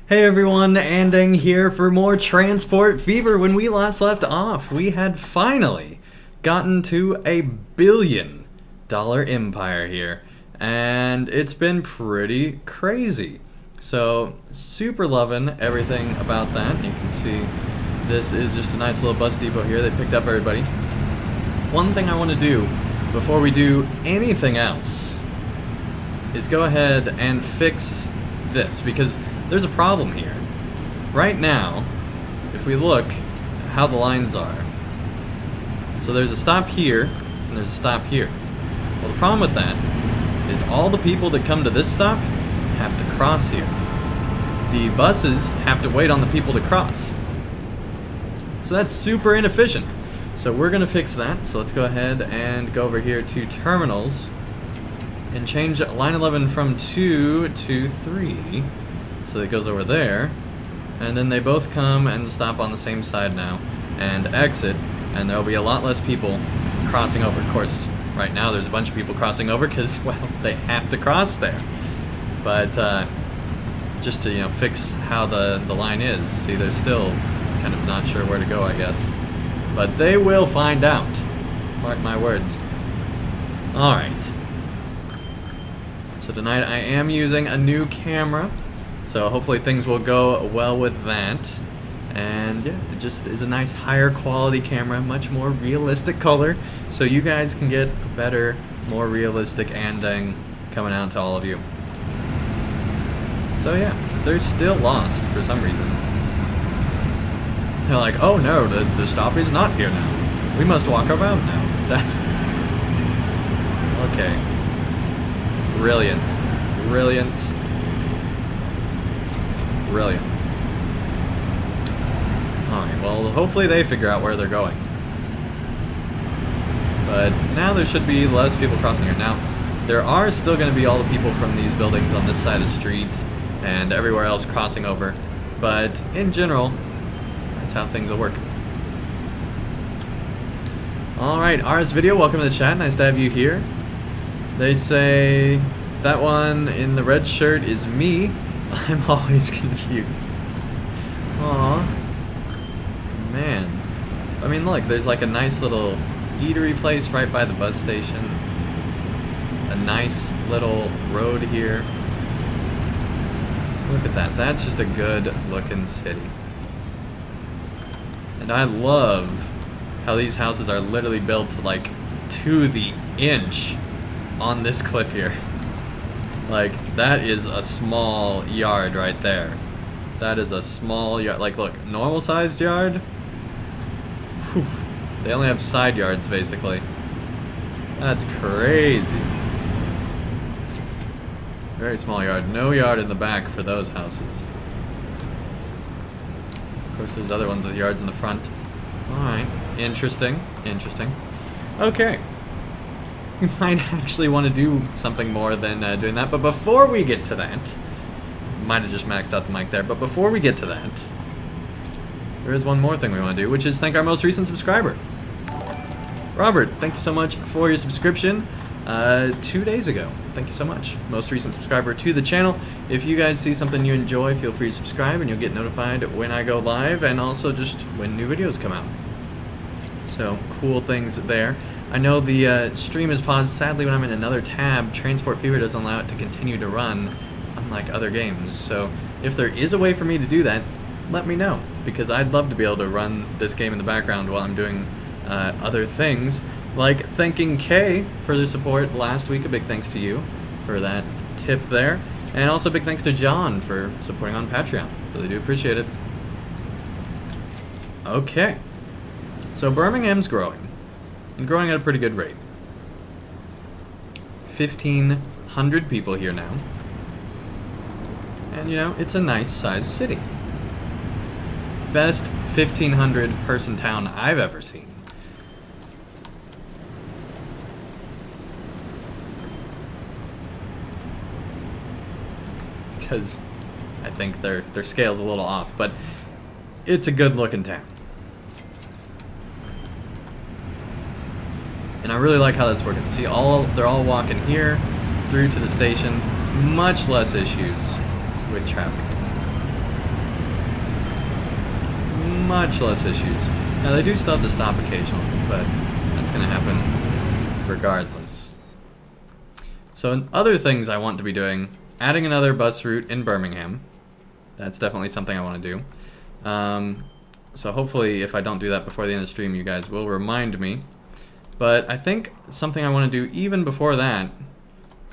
Hey everyone, Andang here for more Transport Fever. When we last left off, we had finally gotten to $1 billion empire here, and it's been pretty crazy. So, super loving everything about that. You can see this is just a nice little bus depot here. They picked up everybody. One thing I want to do before we do anything else is go ahead and fix this, because there's a problem here. Right now, if we look how the lines are, so there's a stop here, and there's a stop here. Well, the problem with that is all the people that come to this stop have to cross here. The buses have to wait on the people to cross. So that's super inefficient. So we're gonna fix that. So let's go ahead and go over here to terminals and change line 11 from 2 to 3. So that goes over there, and then they both come and stop on the same side now and exit, and there'll be a lot less people crossing over. Of course, right now there's a bunch of people crossing over because, well, they have to cross there. But just to fix how the line is. See, they're still kind of not sure where to go, I guess, but they will find out. Mark my words. All right. So tonight I am using a new camera. So hopefully things will go well with that. And yeah, it just is a nice higher quality camera, much more realistic color, so you guys can get a better, more realistic Andang coming out to all of you. So yeah, they're still lost for some reason. They're like, oh no, the stop is not here now. We must walk around now. Okay. Brilliant. Brilliant. Brilliant. Alright, well, hopefully they figure out where they're going. But now there should be less people crossing here. Now, there are still going to be all the people from these buildings on this side of the street and everywhere else crossing over. But in general, that's how things will work. Alright, RS Video, welcome to the chat. Nice to have you here. They say that one in the red shirt is me. I'm always confused. Aw. Man. I mean, look, there's like a nice little eatery place right by the bus station. A nice little road here. Look at that. That's just a good looking city. And I love how these houses are literally built like to the inch on this cliff here. Like, that is a small yard right there. That is a small yard. Like, look, normal sized yard. Whew. They only have side yards, basically. That's crazy. Very small yard. No yard in the back for those houses. Of course, there's other ones with yards in the front. Alright. Interesting. Interesting. Okay. We might actually want to do something more than doing that, but before we get to that, might have just maxed out the mic there, but before we get to that, there is one more thing we want to do, which is thank our most recent subscriber. Robert, thank you so much for your subscription 2 days ago. Thank you so much. Most recent subscriber to the channel. If you guys see something you enjoy, feel free to subscribe and you'll get notified when I go live and also just when new videos come out. So, cool things there. I know the stream is paused. Sadly, when I'm in another tab, Transport Fever doesn't allow it to continue to run, unlike other games. So if there is a way for me to do that, let me know, because I'd love to be able to run this game in the background while I'm doing other things, like thanking Kay for their support last week. A big thanks to you for that tip there. And also big thanks to John for supporting on Patreon. Really do appreciate it. Okay. So Birmingham's growing. And growing at a pretty good rate. 1,500 people here now. And it's a nice sized city. Best 1,500 person town I've ever seen. Because I think their scale's a little off, but it's a good looking town. And I really like how that's working. See, they're all walking here through to the station. Much less issues with traffic. much less issues. Now they do still have to stop occasionally, but that's going to happen regardless. So other things I want to be doing, adding another bus route in Birmingham. That's definitely something I want to do. So hopefully if I don't do that before the end of the stream, you guys will remind me. But I think something I want to do even before that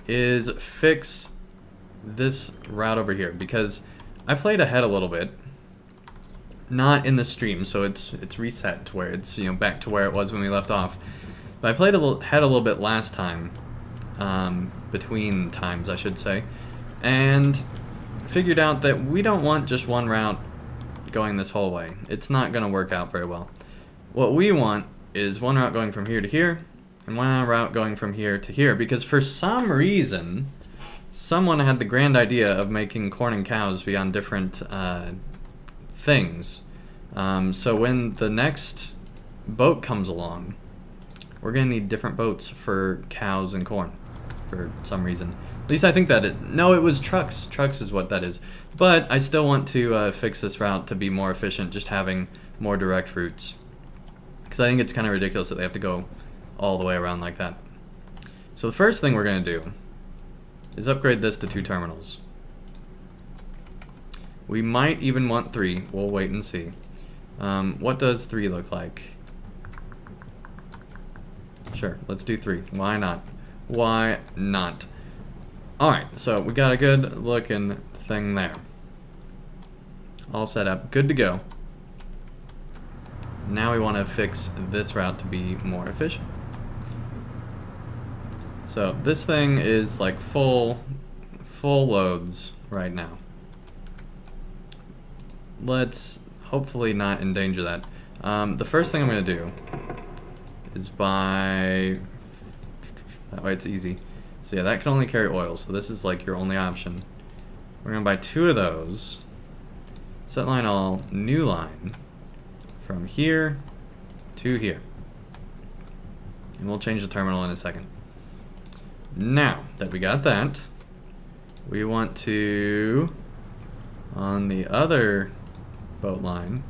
is fix this route over here, because I played ahead a little bit. Not in the stream, so it's reset to where it's, you know, back to where it was when we left off. But I played ahead a little bit last time, between times I should say, and figured out that we don't want just one route going this whole way. It's not going to work out very well. What we want is one route going from here to here, and one route going from here to here, because for some reason, someone had the grand idea of making corn and cows be on different things. So when the next boat comes along, we're going to need different boats for cows and corn, for some reason. At least I think that no, it was trucks. Trucks is what that is. But I still want to fix this route to be more efficient, just having more direct routes. Because I think it's kind of ridiculous that they have to go all the way around like that. So the first thing we're going to do is upgrade this to 2 terminals. We might even want 3. We'll wait and see. What does 3 look like? Sure, let's do 3. Why not? Why not? Alright, so we got a good looking thing there. All set up, good to go. Now we want to fix this route to be more efficient. So this thing is like full loads right now. Let's hopefully not endanger that. The first thing I'm going to do is buy... That way it's easy. So yeah, that can only carry oil, so this is like your only option. We're going to buy 2 of those. Set line all, new line. From here to here. And we'll change the terminal in a second. Now that we got that, we want to, on the other boat line,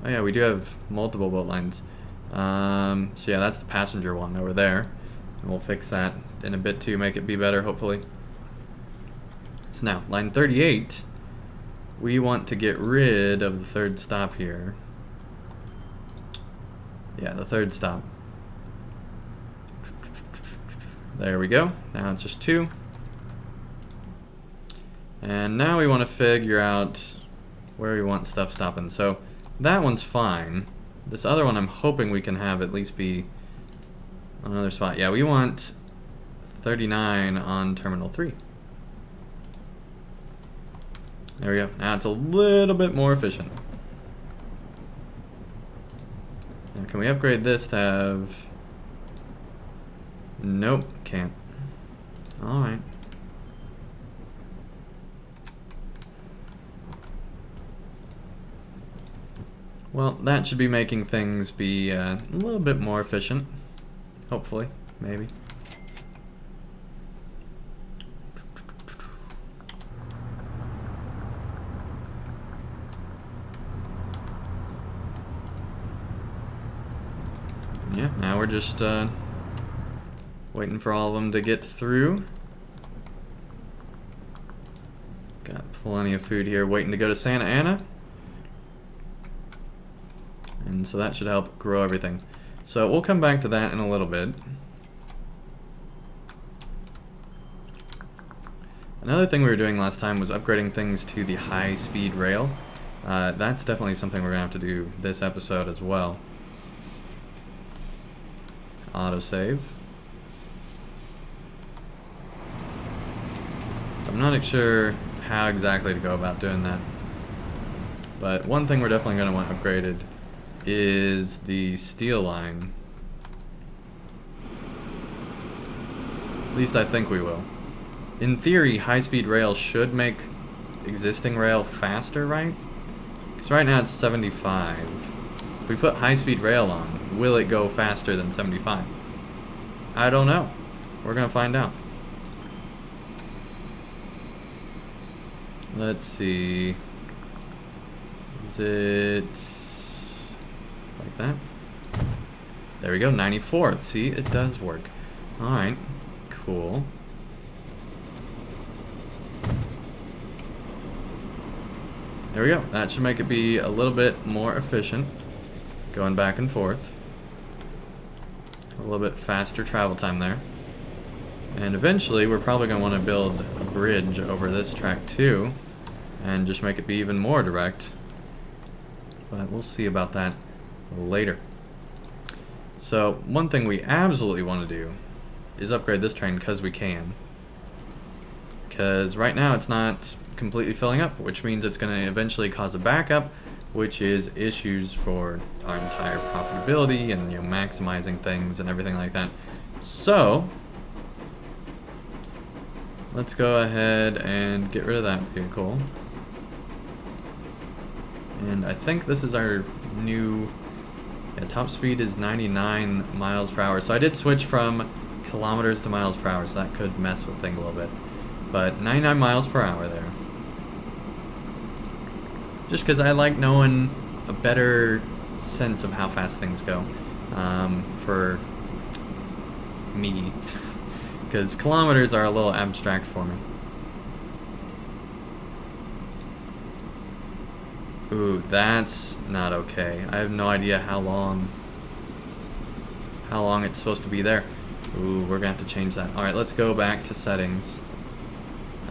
oh yeah, we do have multiple boat lines. So yeah, that's the passenger one over there. And we'll fix that in a bit to make it be better, hopefully. So now, line 38, we want to get rid of the 3rd stop here. Yeah, the 3rd stop. There we go. Now it's just 2. And now we want to figure out where we want stuff stopping. So that one's fine. This other one I'm hoping we can have at least be on another spot. Yeah, we want 39 on Terminal 3. There we go. Now it's a little bit more efficient. Now can we upgrade this to have... Nope, can't. Alright. Well, that should be making things be a little bit more efficient. Hopefully, maybe. Yeah, now we're just waiting for all of them to get through. Got plenty of food here waiting to go to Santa Ana. And so that should help grow everything. So we'll come back to that in a little bit. Another thing we were doing last time was upgrading things to the high-speed rail. That's definitely something we're going to have to do this episode as well. Autosave. I'm not sure how exactly to go about doing that. But one thing we're definitely going to want upgraded is the steel line. At least I think we will. In theory, high-speed rail should make existing rail faster, right? Because right now it's 75. If we put high-speed rail on, will it go faster than 75? I don't know. We're gonna find out. Let's see. Is it like that? There we go, 94th. See, it does work. Alright, cool. There we go. That should make it be a little bit more efficient. Going back and forth. A little bit faster travel time there. And eventually, we're probably going to want to build a bridge over this track too. And just make it be even more direct. But we'll see about that later. So, one thing we absolutely want to do is upgrade this train because we can. Because right now it's not completely filling up, which means it's going to eventually cause a backup, which is issues for our entire profitability and, you know, maximizing things and everything like that. So, let's go ahead and get rid of that vehicle. And I think this is our new... Yeah, top speed is 99 miles per hour. So I did switch from kilometers to miles per hour, so that could mess with things a little bit. But 99 miles per hour there. Just because I like knowing a better sense of how fast things go. For me. Because kilometers are a little abstract for me. Ooh, that's not okay. I have no idea how long it's supposed to be there. Ooh, we're gonna have to change that. Alright, let's go back to settings.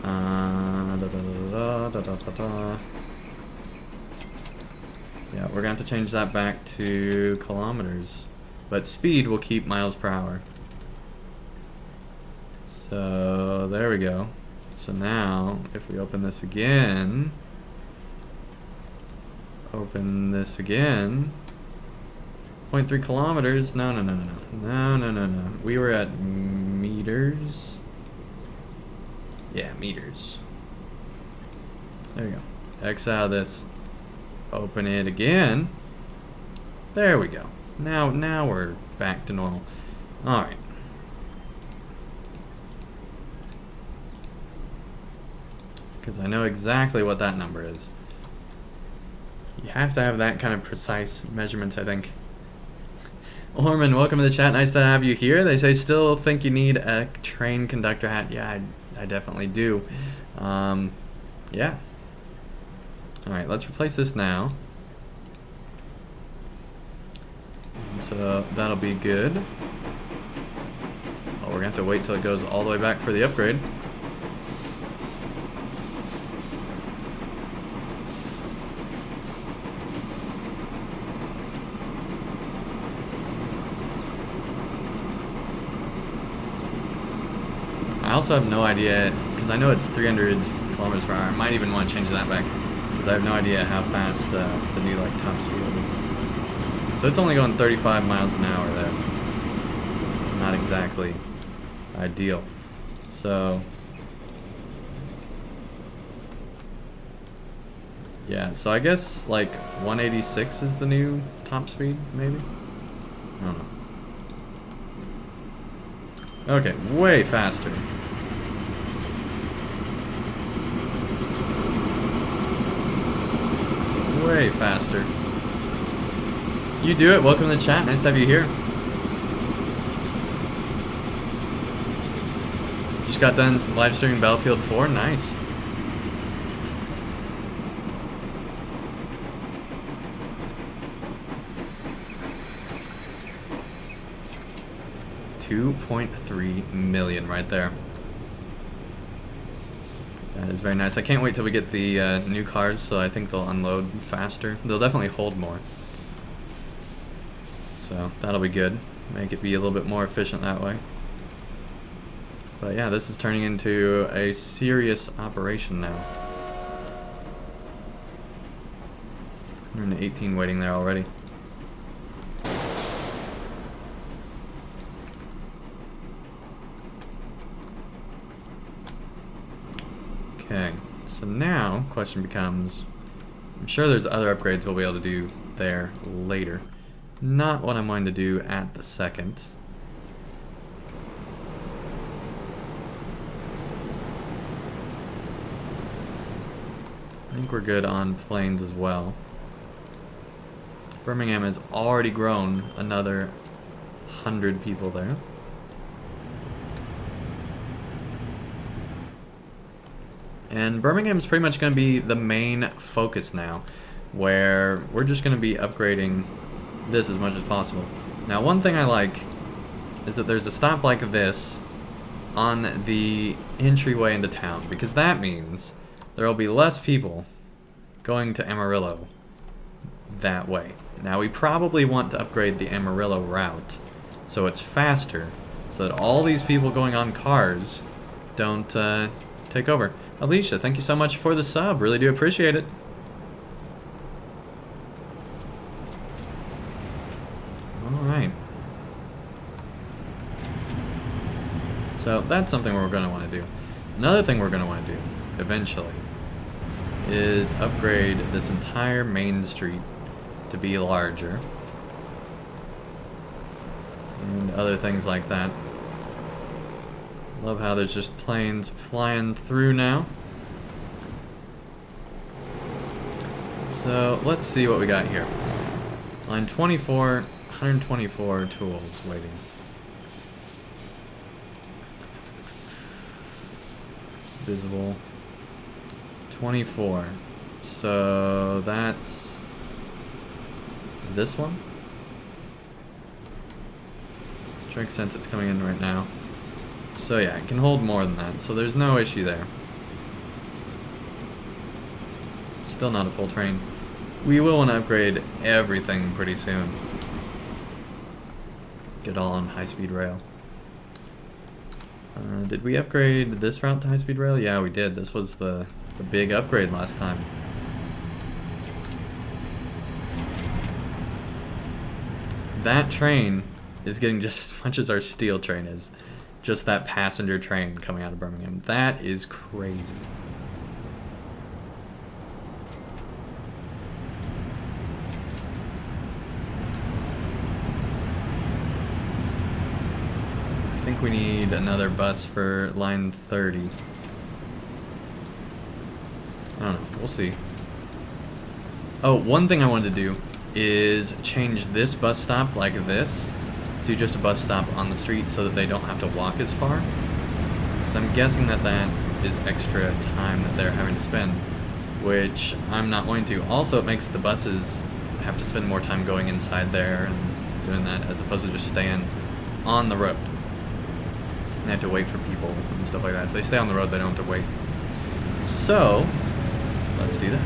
Yeah, we're gonna have to change that back to kilometers. But speed will keep miles per hour. So, there we go. So now, if we open this again... Open this again. 0.3 kilometers. No. We were at meters. Yeah, meters. There we go. X out of this. Open it again. There we go. Now we're back to normal. All right. Because I know exactly what that number is. You have to have that kind of precise measurements, I think. Orman, welcome to the chat. Nice to have you here. They say still think you need a train conductor hat. Yeah, I definitely do. Yeah. Alright, let's replace this now. So that'll be good. Oh, we're gonna have to wait till it goes all the way back for the upgrade. I also have no idea, because I know it's 300 kilometers per hour. I might even want to change that back, because I have no idea how fast the new top speed will be. So it's only going 35 miles an hour there. Not exactly ideal. So yeah, so I guess like 186 is the new top speed, maybe? I don't know. Okay, way faster. Way faster. You do it. Welcome to the chat. Nice to have you here. Just got done live streaming Battlefield 4. Nice. $2.3 million right there. That is very nice. I can't wait till we get the new cars, so I think they'll unload faster. They'll definitely hold more. So that'll be good. Make it be a little bit more efficient that way. But yeah, this is turning into a serious operation now. 118 waiting there already. Okay, so now question becomes, I'm sure there's other upgrades we'll be able to do there later. Not what I'm going to do at the second. I think we're good on planes as well. Birmingham has already grown another 100 people there. And Birmingham's pretty much going to be the main focus now, where we're just going to be upgrading this as much as possible. Now, one thing I like is that there's a stop like this on the entryway into town, because that means there will be less people going to Amarillo that way. Now, we probably want to upgrade the Amarillo route so it's faster, so that all these people going on cars don't take over. Alicia, thank you so much for the sub. Really do appreciate it. Alright. So that's something we're going to want to do. Another thing we're going to want to do, eventually, is upgrade this entire main street to be larger. And other things like that. Love how there's just planes flying through now. So let's see what we got here. Line 24, 124 tools waiting. Visible. 24. So that's this one. Which makes sense, it's coming in right now. So yeah, it can hold more than that, so there's no issue there. It's still not a full train. We will want to upgrade everything pretty soon. Get all on high-speed rail. Did we upgrade this route to high-speed rail? Yeah, we did. This was the big upgrade last time. That train is getting just as much as our steel train is. Just that passenger train coming out of Birmingham. That is crazy. I think we need another bus for line 30. I don't know. We'll see. Oh, one thing I wanted to do is change this bus stop like this to just a bus stop on the street so that they don't have to walk as far. Because I'm guessing that that is extra time that they're having to spend, which I'm not going to. Also, it makes the buses have to spend more time going inside there and doing that as opposed to just staying on the road. They have to wait for people and stuff like that. If they stay on the road, they don't have to wait. So, let's do that.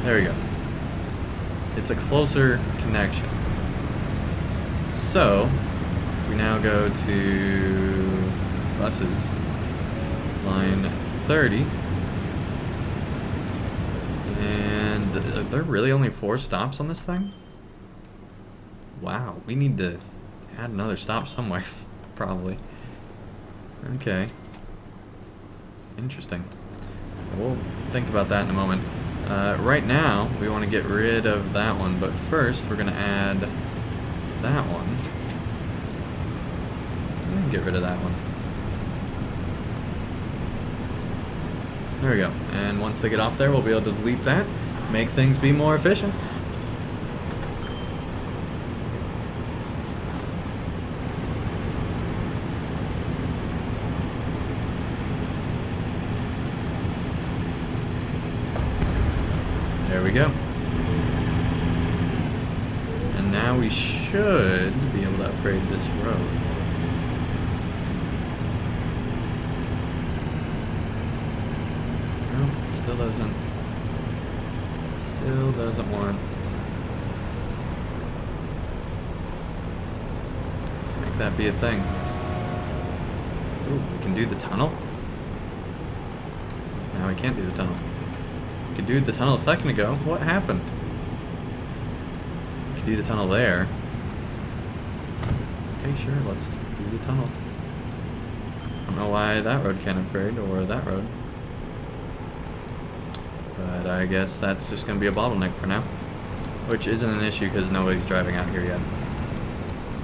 There we go. It's a closer connection. So, if we now go to buses, line 30, and are there really only 4 stops on this thing? Wow, we need to add another stop somewhere, probably. Okay. Interesting. We'll think about that in a moment. Right now, we want to get rid of that one, but first we're going to add that one. And get rid of that one. There we go. And once they get off there, we'll be able to delete that, make things be more efficient. There we go. And now we should be able to upgrade this road. No, still doesn't want to make that be a thing. Ooh, we can do the tunnel? Now we can't do the tunnel. Could do the tunnel a second ago. What happened? Could do the tunnel there. Okay, sure, let's do the tunnel. I don't know why that road can't upgrade, or that road. But I guess that's just going to be a bottleneck for now. Which isn't an issue because nobody's driving out here yet.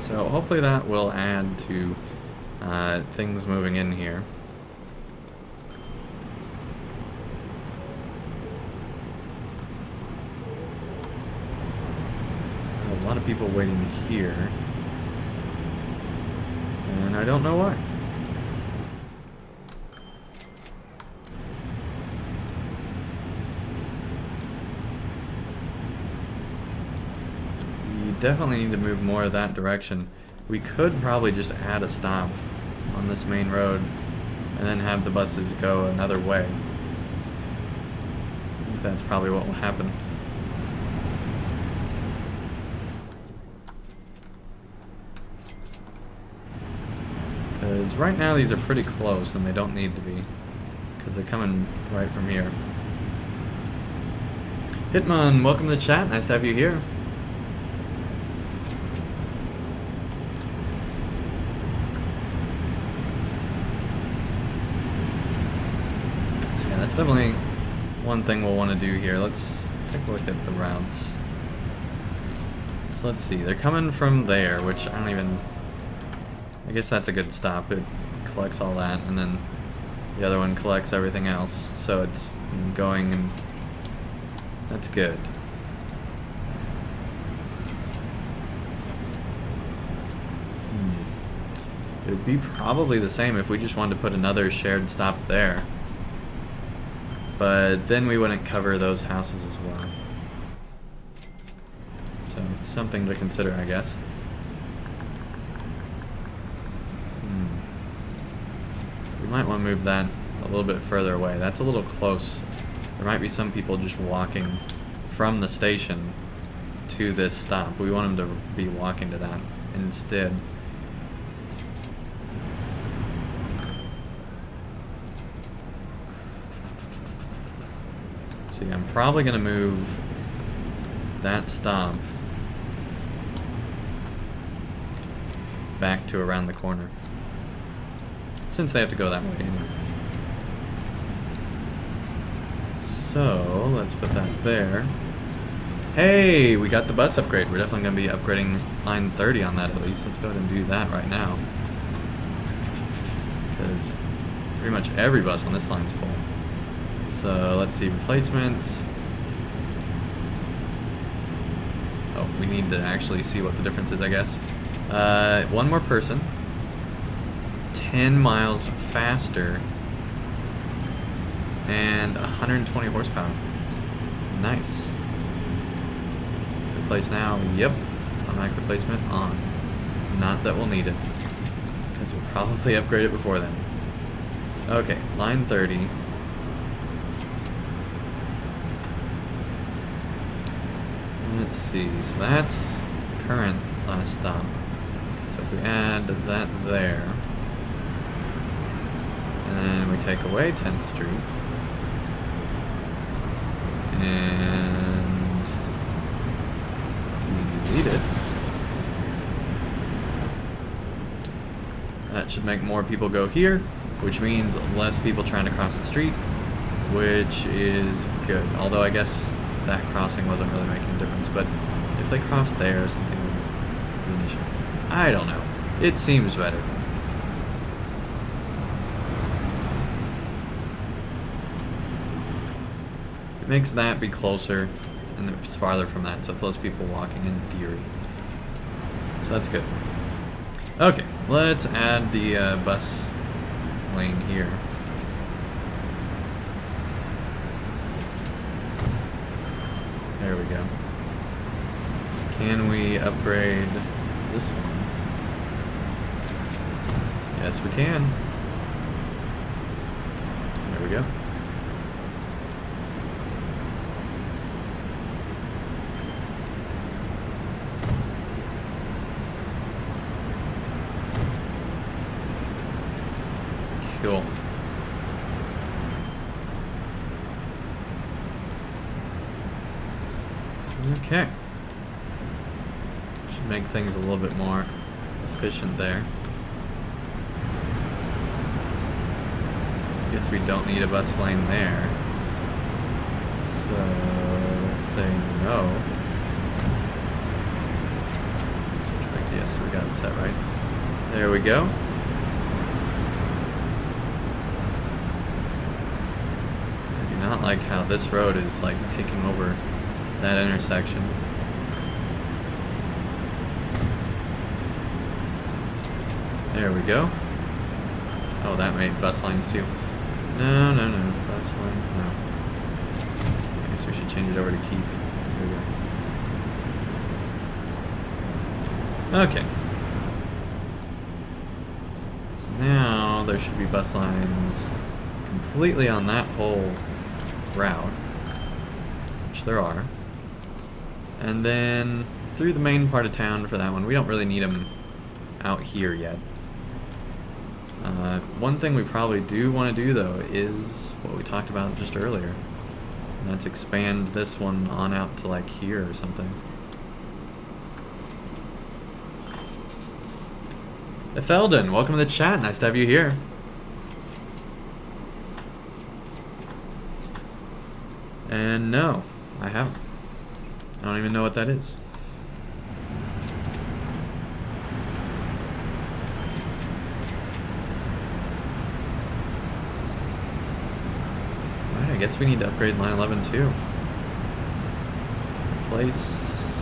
So hopefully that will add to things moving in here. people waiting here. And I don't know why. We definitely need to move more of that direction. We could probably just add a stop on this main road and then have the buses go another way. I think that's probably what will happen. Because right now these are pretty close and they don't need to be, because they're coming right from here. Hitman, welcome to the chat. Nice to have you here. So yeah, that's definitely one thing we'll want to do here. Let's take a look at the routes. So let's see. They're coming from there, which I don't even... I guess that's a good stop. It collects all that, and then the other one collects everything else. So it's going, and that's good. It would be probably the same if we just wanted to put another shared stop there. But then we wouldn't cover those houses as well. So, something to consider, I guess. We might want to move that a little bit further away. That's a little close. There might be some people just walking from the station to this stop. We want them to be walking to that instead. So yeah, I'm probably going to move that stop back to around the corner, since they have to go that way anyway. So, let's put that there. Hey, we got the bus upgrade. We're definitely going to be upgrading line 30 on that at least. Let's go ahead and do that right now, because pretty much every bus on this line is full. So, let's see, replacement. Oh, we need to actually see what the difference is, I guess. One more person. 10 miles faster and 120 horsepower. Nice. Replace now. Yep. Automatic replacement on. Not that we'll need it, because we'll probably upgrade it before then. Okay, line 30. Let's see. So that's the current last stop. So if we add that there, and we take away 10th Street, and delete it. That should make more people go here, which means less people trying to cross the street, which is good. Although I guess that crossing wasn't really making a difference, but if they crossed there, something would be an issue. I don't know. It seems better. It makes that be closer, and it's farther from that, so it's less people walking in theory. So that's good. Okay, let's add the bus lane here. There we go. Can we upgrade this one? Yes, we can. There we go. Cool. Okay. Should make things a little bit more efficient there. Guess we don't need a bus lane there. So let's say no. Yes, we got it set right. There we go. Not like how this road is like taking over that intersection. There we go. Oh, that made bus lines too. No, no, no. Bus lines, no. I guess we should change it over to keep. There we go. Okay. So now there should be bus lines completely on that whole route, which there are. And then through the main part of town for that one. We don't really need them out here yet. One thing we probably do want to do though is what we talked about just earlier. And that's expand this one on out to like here or something. Ethelden, welcome to the chat. Nice to have you here. And no, I haven't. I don't even know what that is. Alright, I guess we need to upgrade line 11 too. Replace.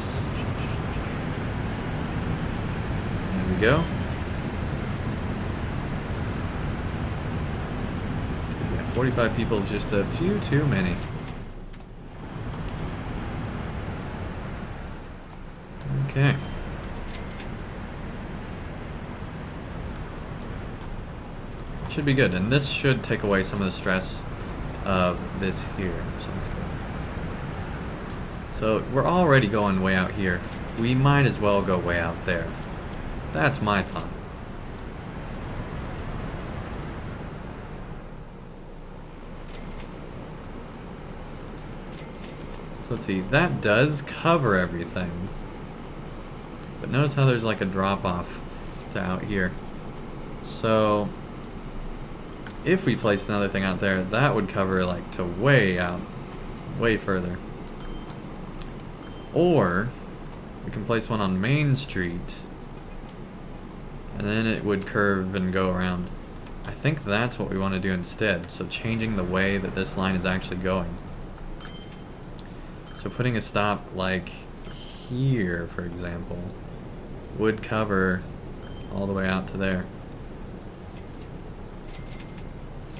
There we go. Yeah, 45 people is just a few too many. Okay. Should be good, and this should take away some of the stress of this here, so that's good. So we're already going way out here. We might as well go way out there. That's my thought. So let's see, that does cover everything. But notice how there's like a drop off to out here. So if we placed another thing out there, that would cover like to way out, way further. Or we can place one on Main Street and then it would curve and go around. I think that's what we want to do instead. So changing the way that this line is actually going. So putting a stop like here, for example, would cover all the way out to there.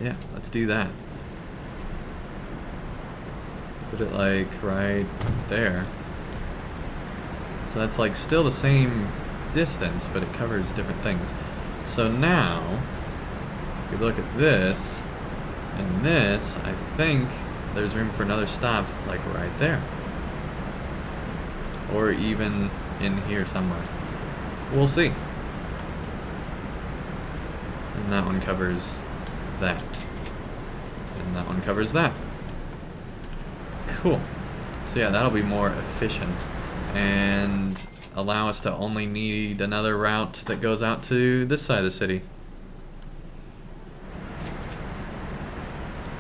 Yeah, let's do that. Put it like right there. So that's like still the same distance, but it covers different things. So now, if we look at this and this, I think there's room for another stop like right there. Or even in here somewhere. We'll see. And that one covers that. And that one covers that. Cool. So yeah, that'll be more efficient and allow us to only need another route that goes out to this side of the city.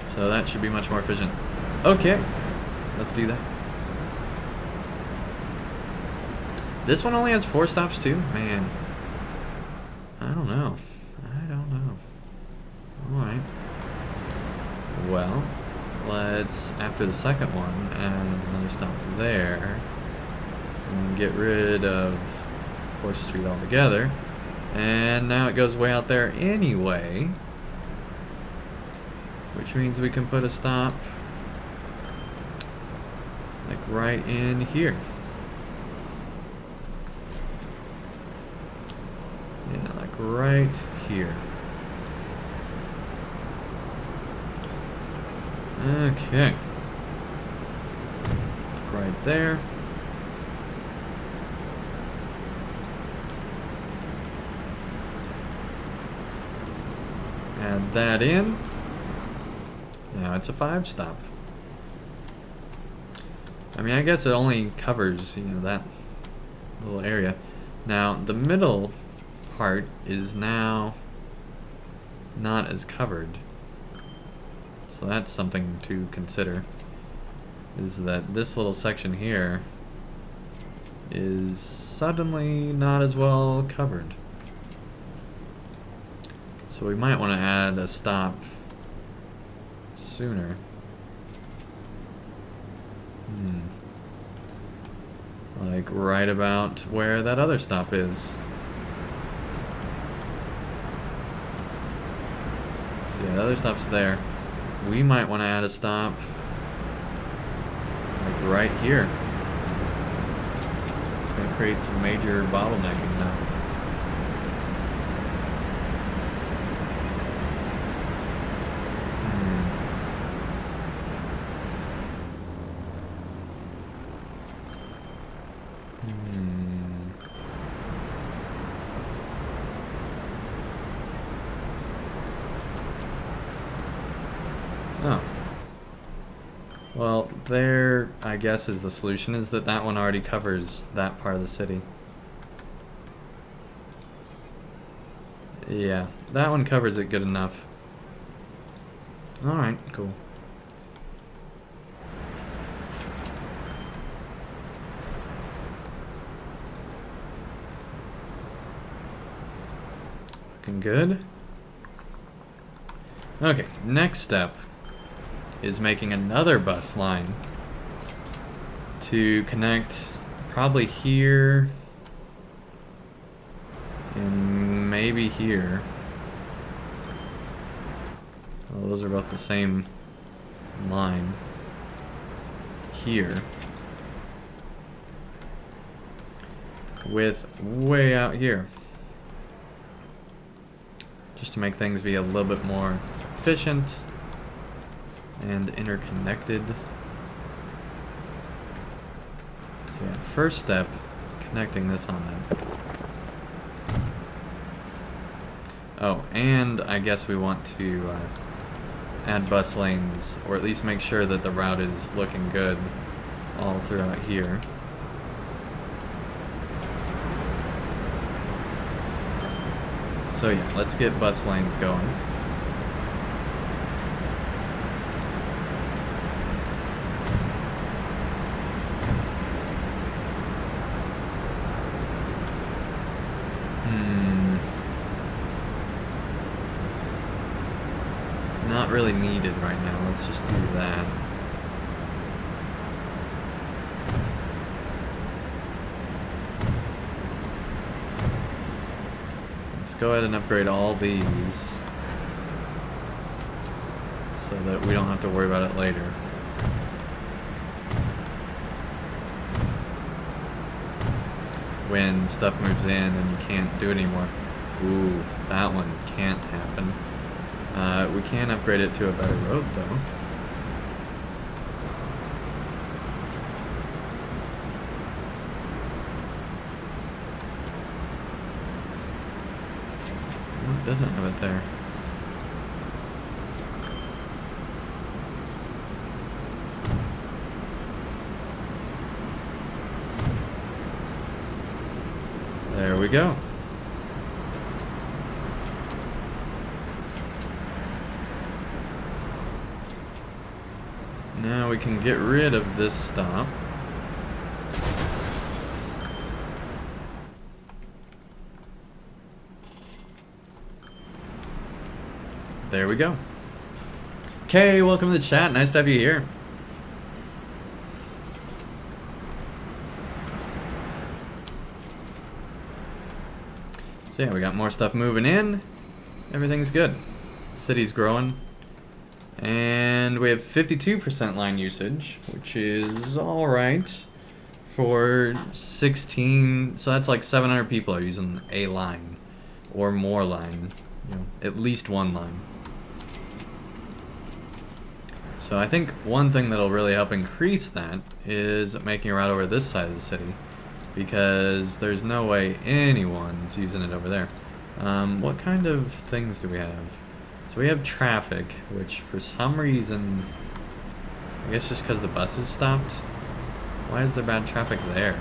So that should be much more efficient. Okay, let's do that. This one only has 4 stops too? Man. I don't know. Alright. Well, let's, after the second one, add another stop there. And get rid of 4th Street altogether. And now it goes way out there anyway. Which means we can put a stop like right in here. Yeah, like right here. Okay. Right there. Add that in. Now it's a 5 stop. I mean, I guess it only covers, you know, that little area. Now, the middle part is now not as covered. So that's something to consider. Is that this little section here is suddenly not as well covered. So we might want to add a stop sooner. Like right about where that other stop is. yeah, the other stop's there. We might want to add a stop like right here. It's going to create some major bottlenecking now. Oh. Well, there, I guess, is the solution, is that that one already covers that part of the city. Yeah, that one covers it good enough. Alright, cool. Looking good. Okay, next step is making another bus line to connect probably here and maybe here. Well, those are both the same line. Here. With way out here. Just to make things be a little bit more efficient and interconnected. So yeah, first step, connecting this on that. Oh, and I guess we want to add bus lanes, or at least make sure that the route is looking good all throughout here. So yeah, let's get bus lanes going. Not really needed right now. Let's just do that. Let's go ahead and upgrade all these so that we don't have to worry about it later. When stuff moves in and you can't do it anymore. Ooh, that one can't happen. We can upgrade it to a better road, though. It doesn't have it there. There we go. Now we can get rid of this stop. There we go. Okay, welcome to the chat. Nice to have you here. So yeah, we got more stuff moving in. Everything's good. City's growing. And we have 52% line usage, which is alright for 16. So that's like 700 people are using a line or more line. You know, at least one line. So I think one thing that'll really help increase that is making a route over this side of the city, because there's no way anyone's using it over there. What kind of things do we have? So we have traffic, which for some reason, I guess just because the buses stopped. Why is there bad traffic there?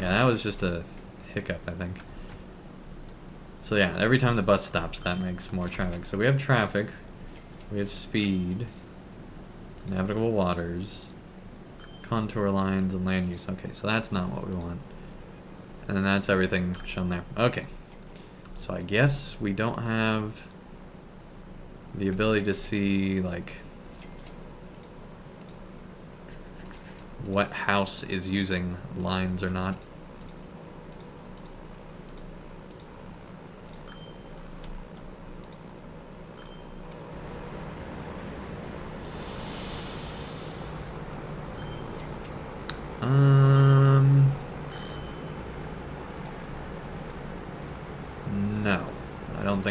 Yeah, that was just a hiccup, I think. So yeah, every time the bus stops, that makes more traffic. So we have traffic, we have speed, navigable waters, contour lines, and land use. Okay, so that's not what we want. And then that's everything shown there. Okay. So I guess we don't have the ability to see, like, what house is using lines or not.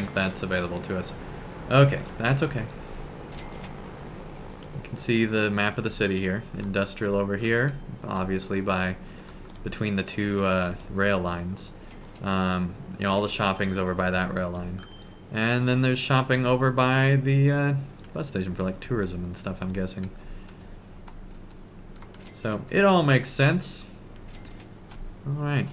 think that's available to us. Okay, that's okay. You can see the map of the city here. Industrial over here, obviously between the two rail lines. You know, all the shopping's over by that rail line. And then there's shopping over by the bus station for like tourism and stuff, I'm guessing. So it all makes sense. Alright.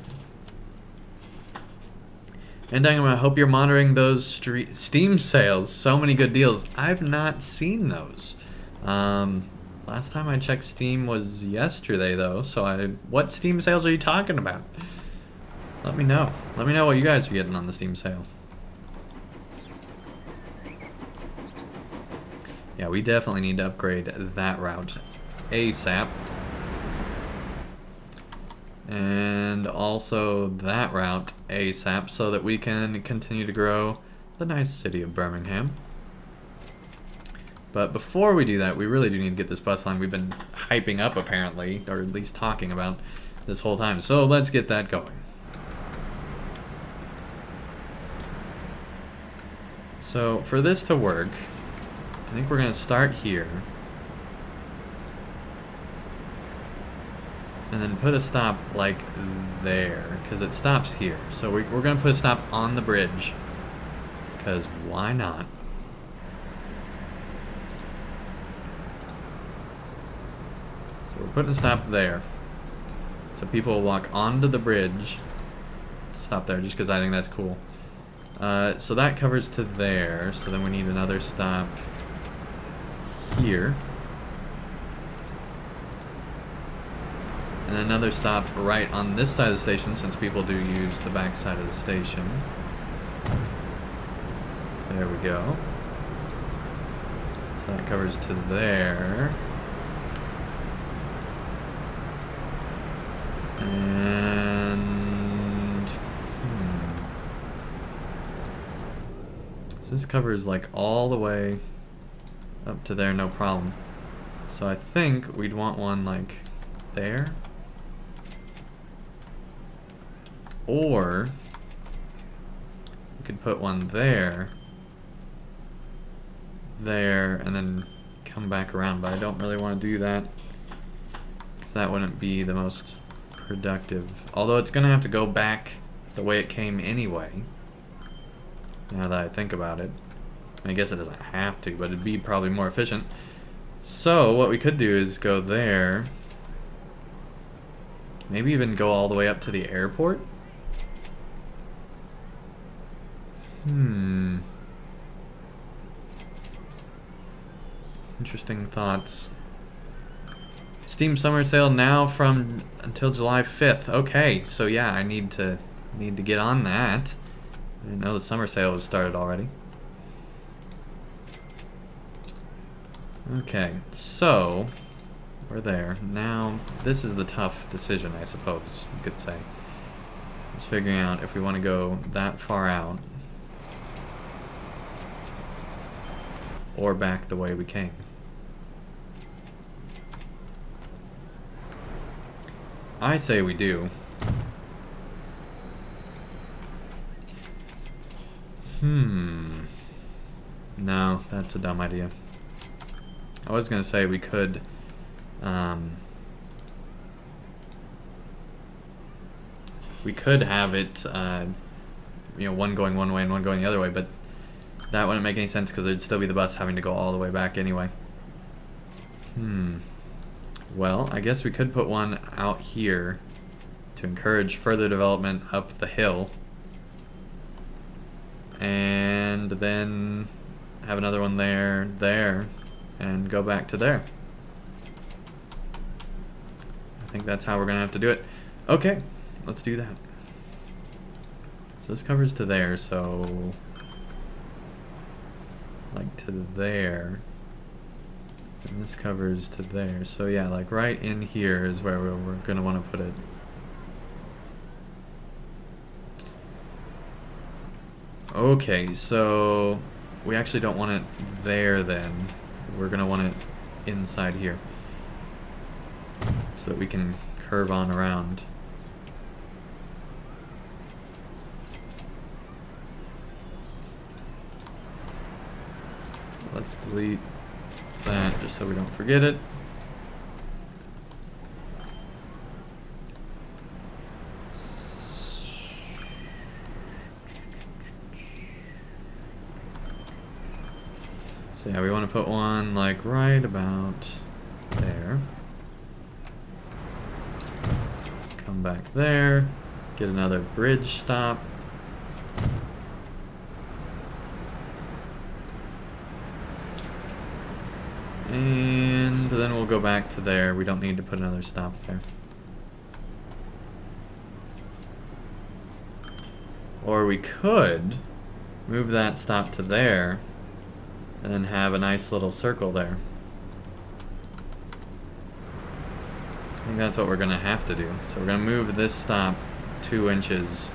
And I hope you're monitoring those Steam sales. So many good deals. I've not seen those. Last time I checked Steam was yesterday, though. So what Steam sales are you talking about? Let me know. Let me know what you guys are getting on the Steam sale. Yeah, we definitely need to upgrade that route ASAP. And also that route ASAP so that we can continue to grow the nice city of Birmingham. But before we do that, we really do need to get this bus line we've been hyping up apparently, or at least talking about this whole time. So let's get that going. So for this to work, I think we're going to start here. And then put a stop like there, because it stops here. So we're going to put a stop on the bridge, because why not? So we're putting a stop there. So people will walk onto the bridge. Stop there, just because I think that's cool. So that covers to there, so then we need another stop here. And another stop right on this side of the station, since people do use the back side of the station. There we go. So that covers to there. And... So this covers like all the way up to there, no problem. So I think we'd want one like there. Or we could put one there, and then come back around, but I don't really want to do that because that wouldn't be the most productive. Although it's going to have to go back the way it came anyway, now that I think about it. I guess it doesn't have to, but it'd be probably more efficient. So what we could do is go there, maybe even go all the way up to the airport. Interesting thoughts. Steam summer sale now from until July 5th. Okay, so yeah, I need to get on that. I didn't know the summer sale was started already. Okay, so we're there. Now, this is the tough decision, I suppose you could say. It's figuring out if we want to go that far out or back the way we came. I say we do. No, that's a dumb idea. I was gonna say we could have it you know, one going one way and one going the other way, but that wouldn't make any sense because there'd still be the bus having to go all the way back anyway. Well, I guess we could put one out here to encourage further development up the hill, and then have another one there, and go back to there. I think that's how we're gonna have to do it. Okay, let's do that. So this covers to there, so like to there, and this covers to there. So yeah, like right in here is where we're gonna want to put it. Okay, so we actually don't want it there then. We're gonna want it inside here so that we can curve on around. Let's delete that just so we don't forget it. So yeah, we want to put one like right about there. Come back there, get another bridge stop. And then we'll go back to there. We don't need to put another stop there. Or we could move that stop to there and then have a nice little circle there. I think that's what we're gonna have to do. So we're gonna move this stop 2 inches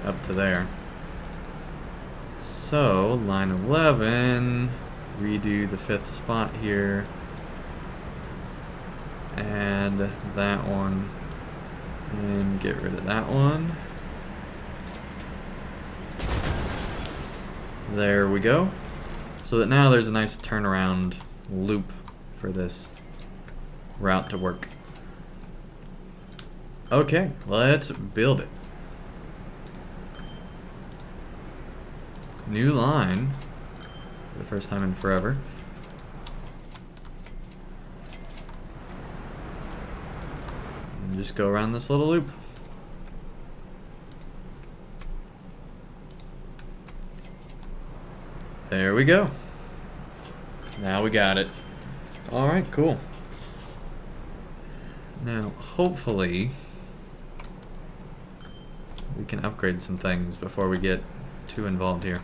up to there. So line 11, redo the 5th spot here, add that one, and get rid of that one. There we go. So that now there's a nice turnaround loop for this route to work. Okay, let's build it. New line for the first time in forever. And just go around this little loop. There we go. Now we got it. Alright, cool. Now, hopefully, we can upgrade some things before we get too involved here.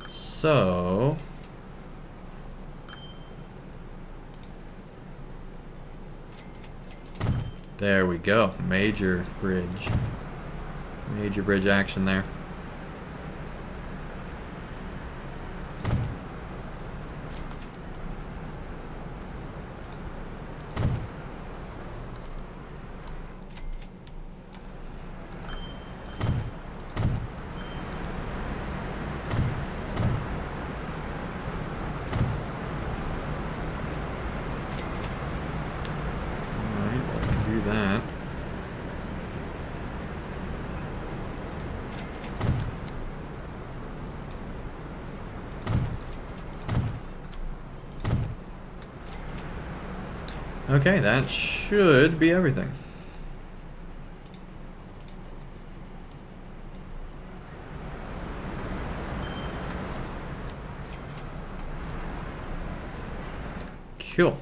So, there we go. Major bridge. Major bridge action there. That. Okay, that should be everything. Cool.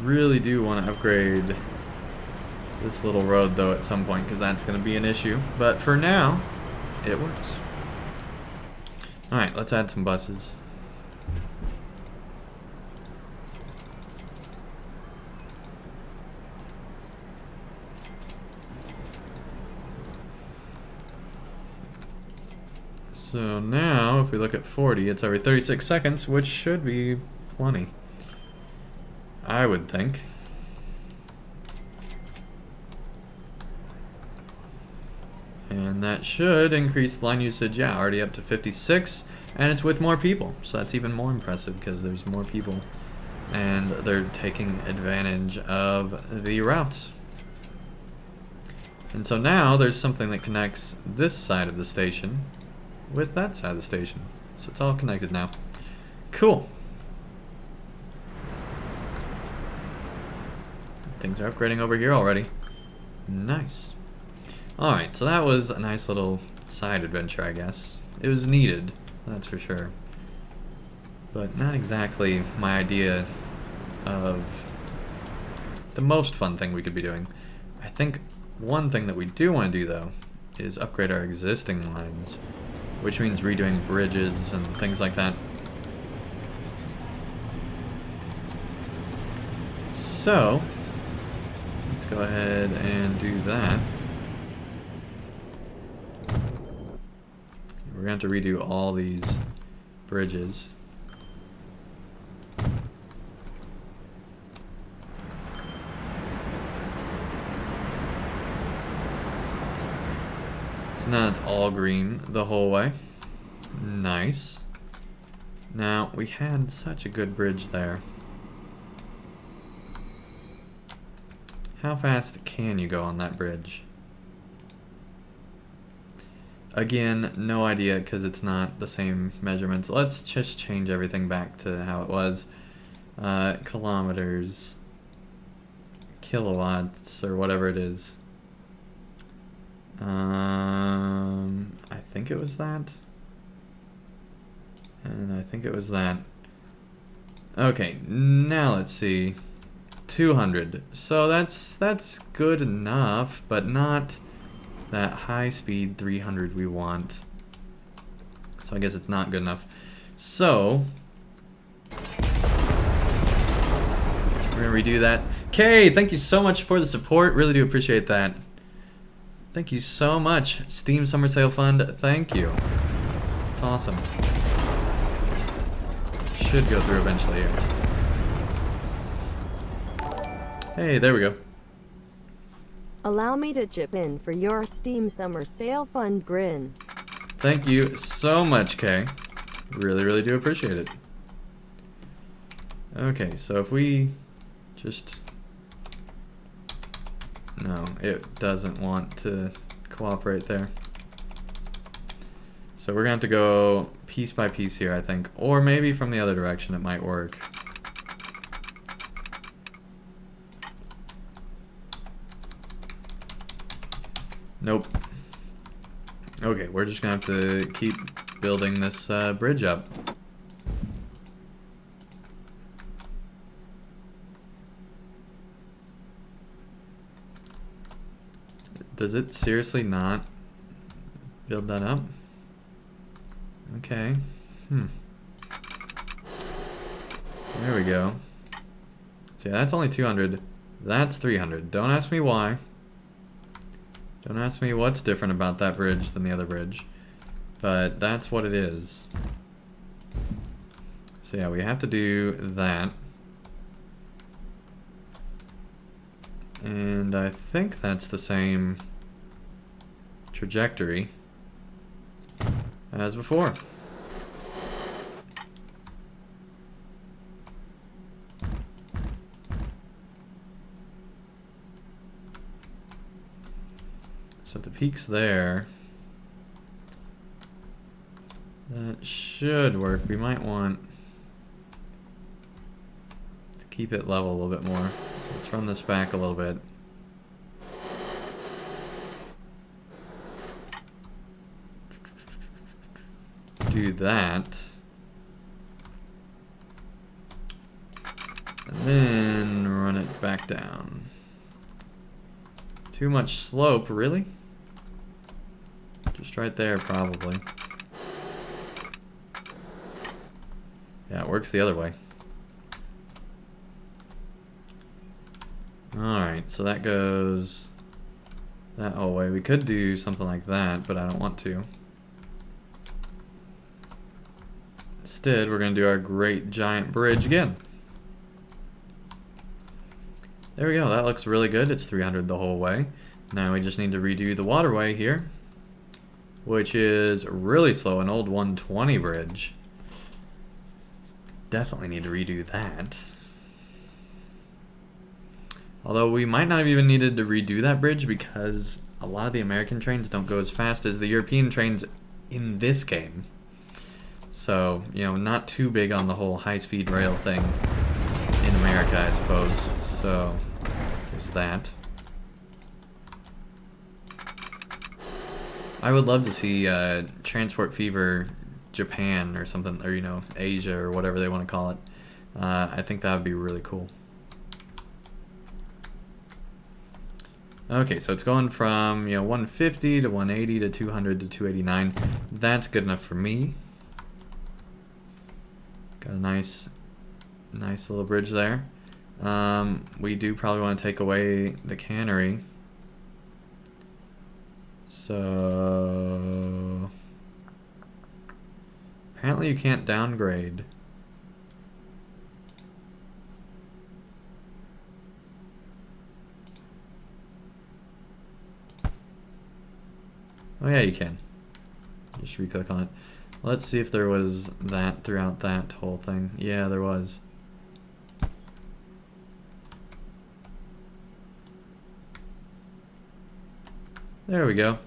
Really do want to upgrade this little road though at some point, because that's going to be an issue, but for now it works. Alright, let's add some buses. So now if we look at 40, it's every 36 seconds, which should be plenty, I would think. And that should increase line usage, yeah, already up to 56, and it's with more people, so that's even more impressive because there's more people and they're taking advantage of the routes. And so now there's something that connects this side of the station with that side of the station, so it's all connected now. Cool. Things are upgrading over here already. Nice. Alright, so that was a nice little side adventure, I guess. It was needed, that's for sure. But not exactly my idea of the most fun thing we could be doing. I think one thing that we do want to do, though, is upgrade our existing lines, which means redoing bridges and things like that. So, let's go ahead and do that. We're going to have to redo all these bridges. So now it's all green the whole way. Nice. Now, we had such a good bridge there. How fast can you go on that bridge? Again, no idea because it's not the same measurements. Let's just change everything back to how it was. Kilometers, kilowatts, or whatever it is. I think it was that. And I think it was that. Okay, now let's see. 200. So that's good enough, but not that high speed 300 we want. So I guess it's not good enough. So we're gonna redo that. Kay, thank you so much for the support. Really do appreciate that. Thank you so much. Steam Summer Sale Fund, thank you. It's awesome. Should go through eventually here. Hey, there we go. Allow me to chip in for your Steam Summer Sale Fund grin. Thank you so much, Kay. Really, really do appreciate it. Okay, so if we just... No, it doesn't want to cooperate there. So we're gonna have to go piece by piece here, I think. Or maybe from the other direction it might work. Nope. Okay, we're just gonna have to keep building this bridge up. Does it seriously not build that up? Okay. There we go. So yeah, that's only 200. That's 300. Don't ask me why. Don't ask me what's different about that bridge than the other bridge. But that's what it is. So yeah, we have to do that. And I think that's the same trajectory as before. So the peak's there. That should work. We might want to keep it level a little bit more. So let's run this back a little bit. Do that. And then run it back down. Too much slope, really? Just right there, probably. Yeah, it works the other way. Alright, so that goes that whole way. We could do something like that, but I don't want to. Instead, we're going to do our great giant bridge again. There we go, that looks really good. It's 300 the whole way. Now we just need to redo the waterway here, which is really slow, an old 120 bridge. Definitely need to redo that. Although we might not have even needed to redo that bridge because a lot of the American trains don't go as fast as the European trains in this game. So, you know, not too big on the whole high-speed rail thing in America, I suppose. So, there's that. I would love to see Transport Fever Japan or something, or, you know, Asia or whatever they want to call it. I think that would be really cool. Okay, so it's going from, you know, 150 to 180 to 200 to 289. That's good enough for me. Got a nice little bridge there. We do probably want to take away the cannery. So apparently you can't downgrade. Oh yeah, you can. Just re-click on it. Let's see if there was that throughout that whole thing. Yeah, there was. There we go.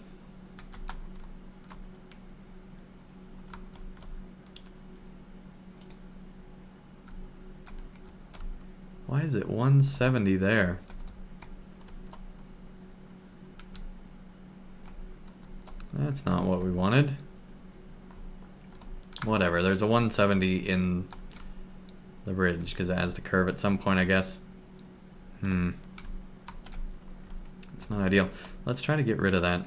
Why is it 170 there? That's not what we wanted. Whatever, there's a 170 in the bridge because it has to curve at some point, I guess. It's not ideal. Let's try to get rid of that.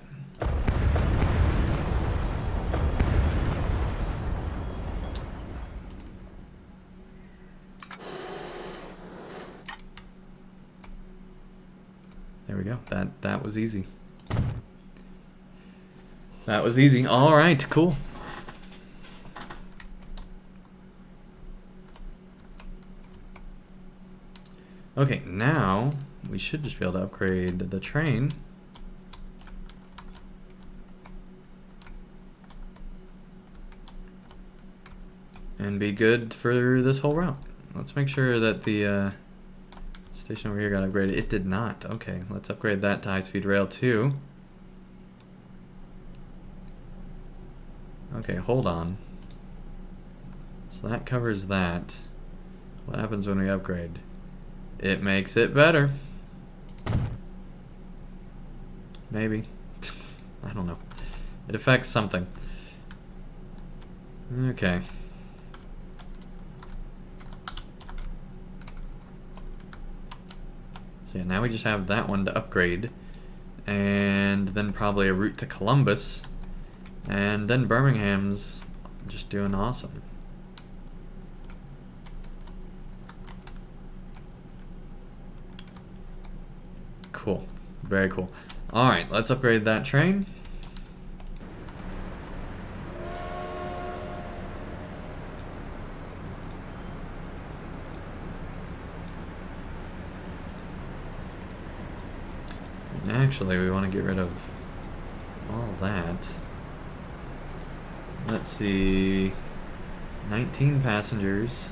There we go. That was easy. That was easy. All right, cool. Okay, now we should just be able to upgrade the train. And be good for this whole route. Let's make sure that the station over here got upgraded. It did not. Okay, let's upgrade that to high-speed rail too. Okay, hold on. So that covers that. What happens when we upgrade? It makes it better. Maybe. I don't know. It affects something. Okay. So yeah, now we just have that one to upgrade. And then probably a route to Columbus. And then Birmingham's just doing awesome. Cool. Very cool. Alright, let's upgrade that train. And actually, we want to get rid of all that. Let's see. 19 passengers.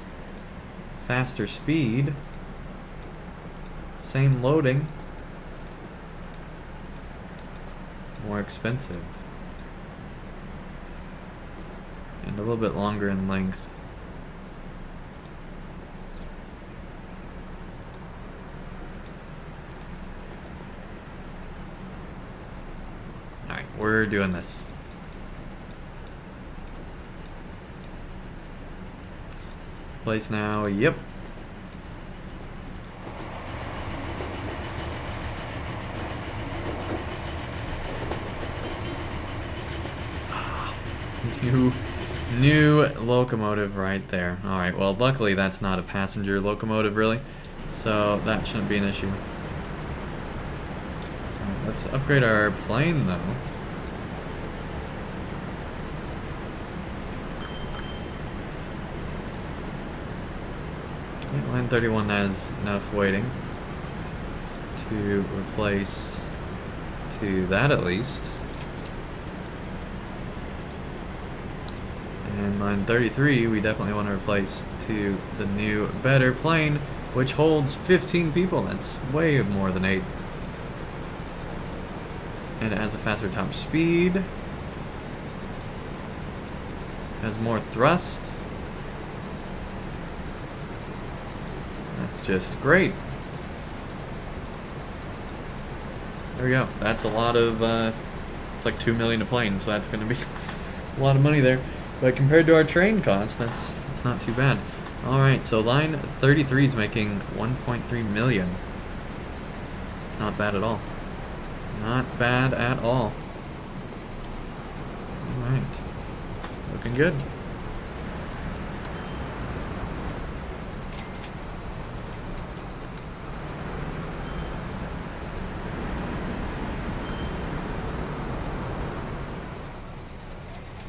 Faster speed. Same loading. More expensive. And a little bit longer in length. Alright, we're doing this. Place now, yep. New locomotive right there. Alright, well luckily that's not a passenger locomotive really, so that shouldn't be an issue. Let's upgrade our plane though. Line 31 has enough waiting to replace to that at least. And line 33 we definitely want to replace to the new better plane, which holds 15 people. That's way more than 8. And it has a faster top speed. Has more thrust. That's just great. There we go. That's a lot of, it's like 2 million a plane, so that's going to be a lot of money there. But compared to our train cost, that's not too bad. Alright, so line 33 is making 1.3 million. It's not bad at all. Not bad at all. Alright. Looking good.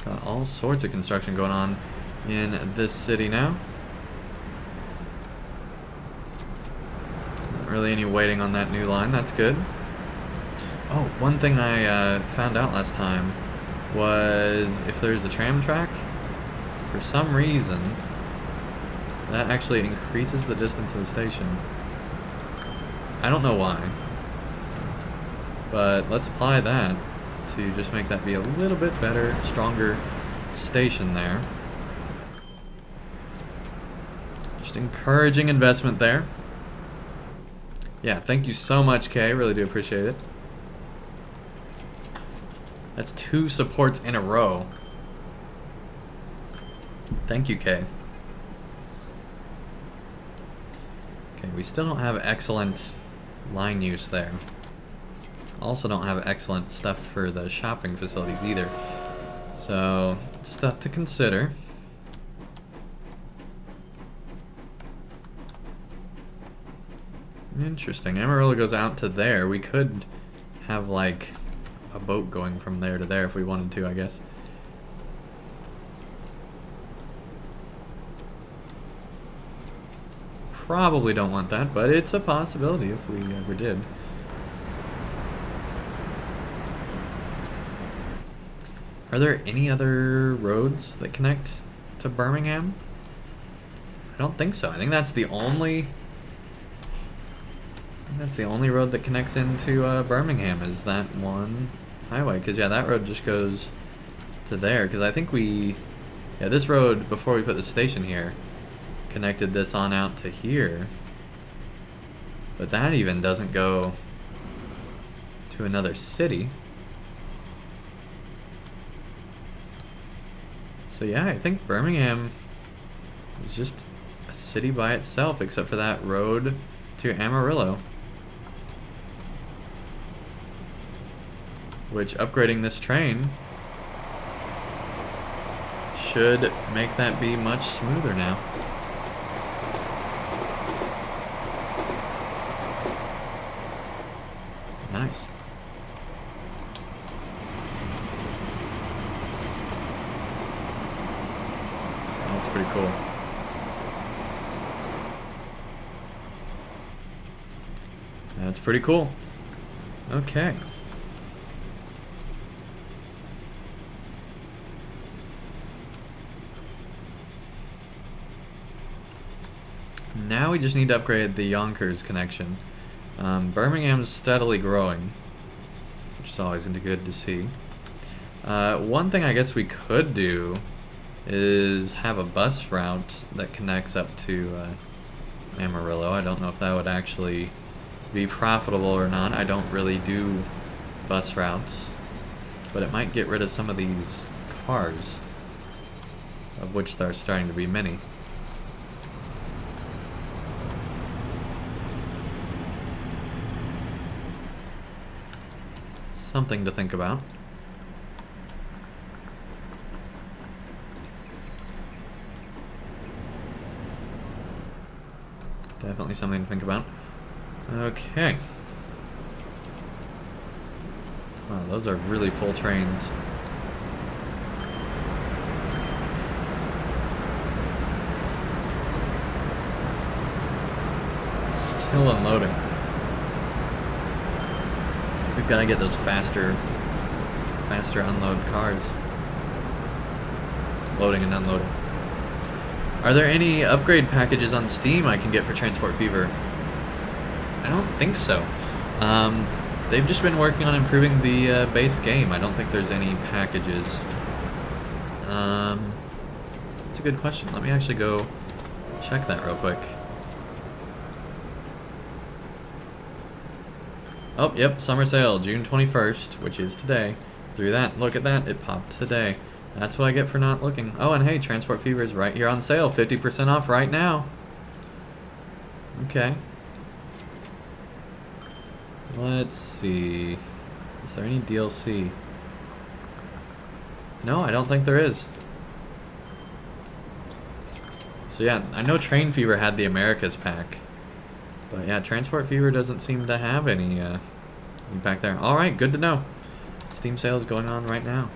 Got all sorts of construction going on in this city now. Not really any waiting on that new line, that's good. Oh, one thing I found out last time was if there's a tram track, for some reason, that actually increases the distance to the station. I don't know why, but let's apply that to just make that be a little bit better, stronger station there. Just encouraging investment there. Yeah, thank you so much, Kay. Really do appreciate it. That's 2 supports in a row. Thank you, Kay. Okay, we still don't have excellent line use there. Also don't have excellent stuff for the shopping facilities either. So, stuff to consider. Interesting. Amarillo goes out to there. We could have, like, a boat going from there to there if we wanted to, I guess. Probably don't want that, but it's a possibility if we ever did. Are there any other roads that connect to Birmingham? I don't think so. I think that's the only... That's the only road that connects into Birmingham is that one highway. Because, yeah, that road just goes to there. Because I think we... Yeah, this road, before we put the station here, connected this on out to here. But that even doesn't go to another city. So, yeah, I think Birmingham is just a city by itself, except for that road to Amarillo. Which, upgrading this train should make that be much smoother now. Nice. That's pretty cool. That's pretty cool. Okay. Now we just need to upgrade the Yonkers connection. Birmingham's steadily growing, which is always good to see. One thing I guess we could do is have a bus route that connects up to Amarillo. I don't know if that would actually be profitable or not. I don't really do bus routes, but it might get rid of some of these cars, of which there are starting to be many. Something to think about. Definitely something to think about. Okay. Wow, those are really full trains. Still unloading. We've got to get those faster unload cars. Loading and unloading. Are there any upgrade packages on Steam I can get for Transport Fever? I don't think so. They've just been working on improving the base game. I don't think there's any packages. That's a good question. Let me actually go check that real quick. Oh, yep, summer sale, June 21st, which is today. Through that, look at that, it popped today. That's what I get for not looking. Oh, and hey, Transport Fever is right here on sale, 50% off right now. Okay. Let's see. Is there any DLC? No, I don't think there is. So yeah, I know Train Fever had the Americas pack. But yeah, Transport Fever doesn't seem to have any back there. Alright, good to know. Steam sale is going on right now.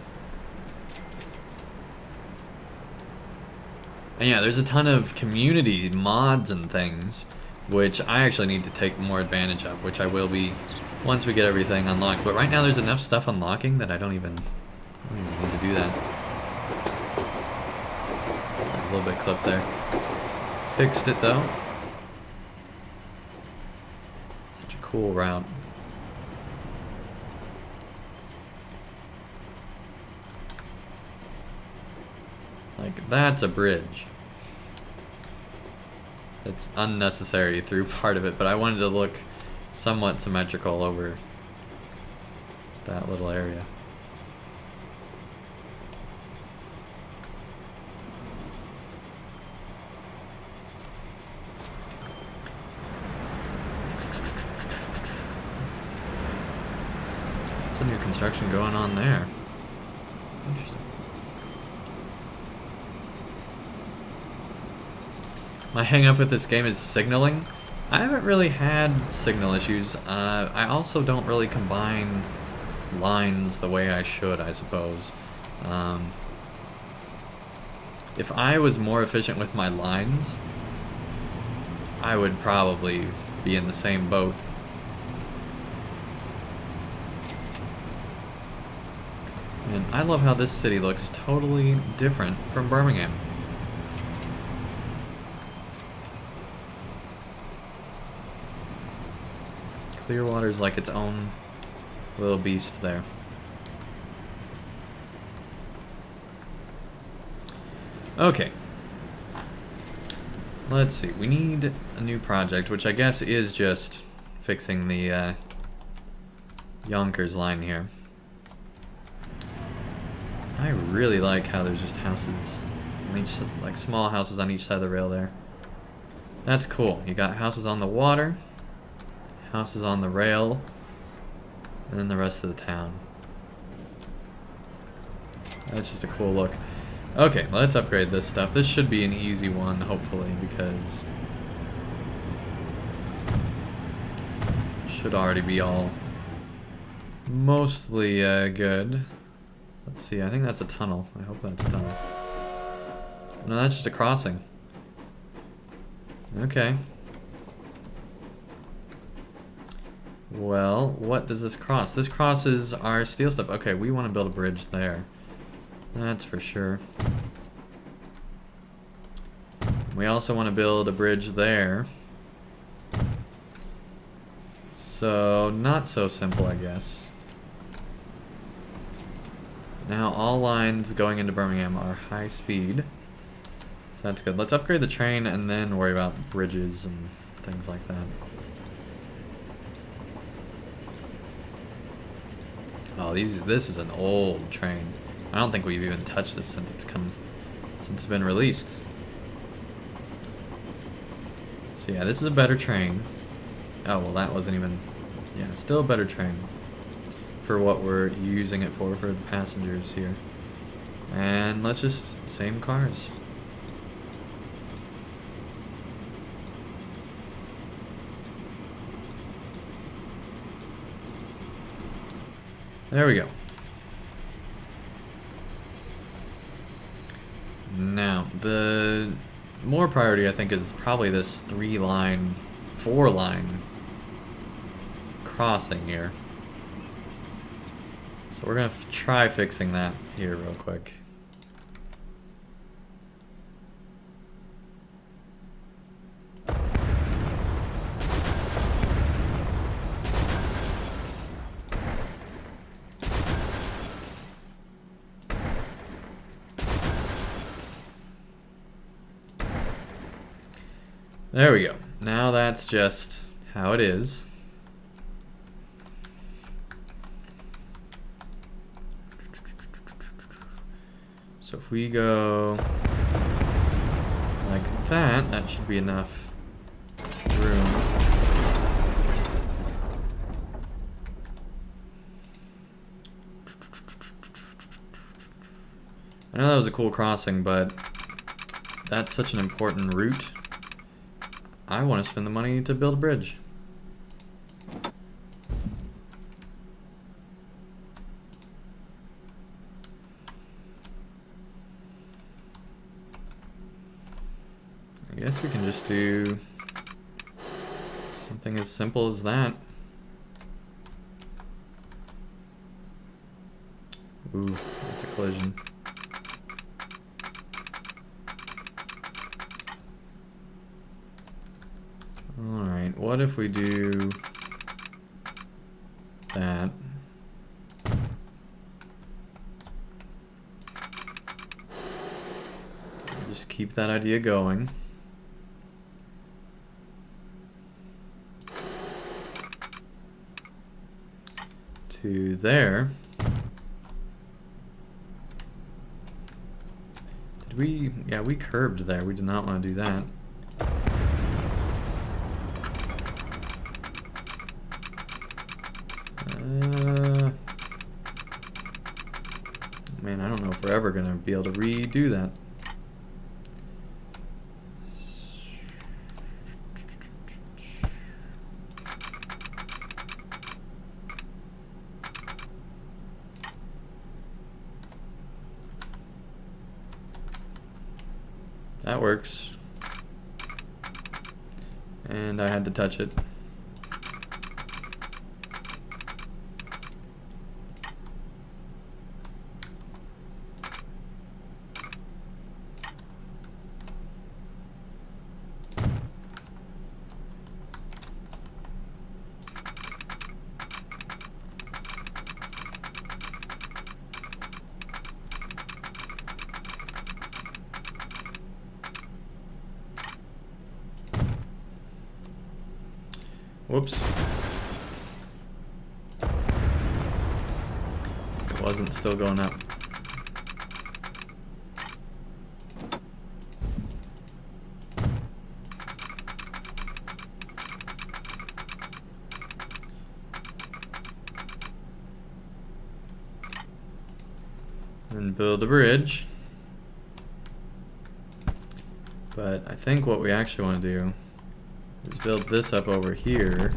And yeah, there's a ton of community mods and things, which I actually need to take more advantage of, which I will be once we get everything unlocked. But right now there's enough stuff unlocking that I don't even need to do that. A little bit clipped there. Fixed it though. Such a cool route. Like, that's a bridge. It's unnecessary through part of it, but I wanted to look somewhat symmetrical over that little area. Some new construction going on there. Interesting. My hang up with this game is signaling. I haven't really had signal issues. I also don't really combine lines the way I should, I suppose. If I was more efficient with my lines, I would probably be in the same boat. And I love how this city looks totally different from Birmingham. Clearwater's like its own little beast there. Okay. Let's see. We need a new project, which I guess is just fixing the Yonkers line here. I really like how there's just houses on each, like small houses on each side of the rail there. That's cool. You got houses on the water, houses on the rail, and then the rest of the town. That's just a cool look. Okay, let's upgrade this stuff. This should be an easy one, hopefully, because it should already be all mostly good. Let's see, I think that's a tunnel. I hope that's a tunnel. No, that's just a crossing. Okay. Well, what does this cross? This crosses our steel stuff. Okay, we want to build a bridge there. That's for sure. We also want to build a bridge there. So, not so simple, I guess. Now, all lines going into Birmingham are high speed. So that's good. Let's upgrade the train and then worry about bridges and things like that. Oh, this is an old train. I don't think we've even touched this since it's been released. So yeah, this is a better train. Oh, well, that wasn't even... Yeah, still a better train for what we're using it for the passengers here. And let's just... same cars. There we go. Now, the more priority, I think, is probably this 4-line crossing here. So we're gonna try fixing that here real quick. There we go. Now that's just how it is. So if we go like that, that should be enough room. I know that was a cool crossing, but that's such an important route. I want to spend the money to build a bridge. I guess we can just do something as simple as that. Ooh, that's a collision. Alright, what if we do that? Just keep that idea going. To there. Did we? Yeah, we curved there. We did not want to do that. Man, I don't know if we're ever gonna be able to redo that. That works. And I had to touch it. Whoops. It wasn't still going up. Then build a bridge. But I think what we actually want to do is build this up over here.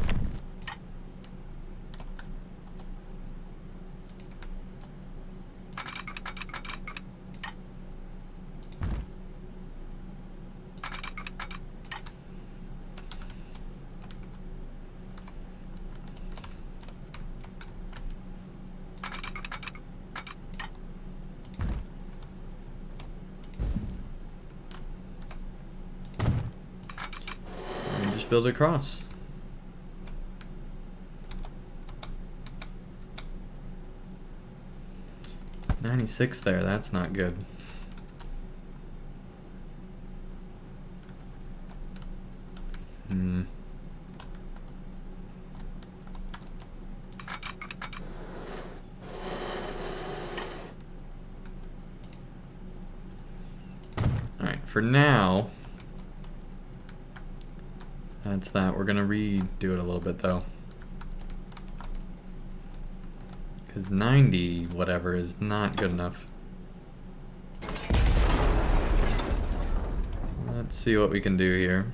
Build it across. $96 there, that's not good. Alright, for now, that's that. We're gonna redo it a little bit though. Because 90 whatever is not good enough. Let's see what we can do here.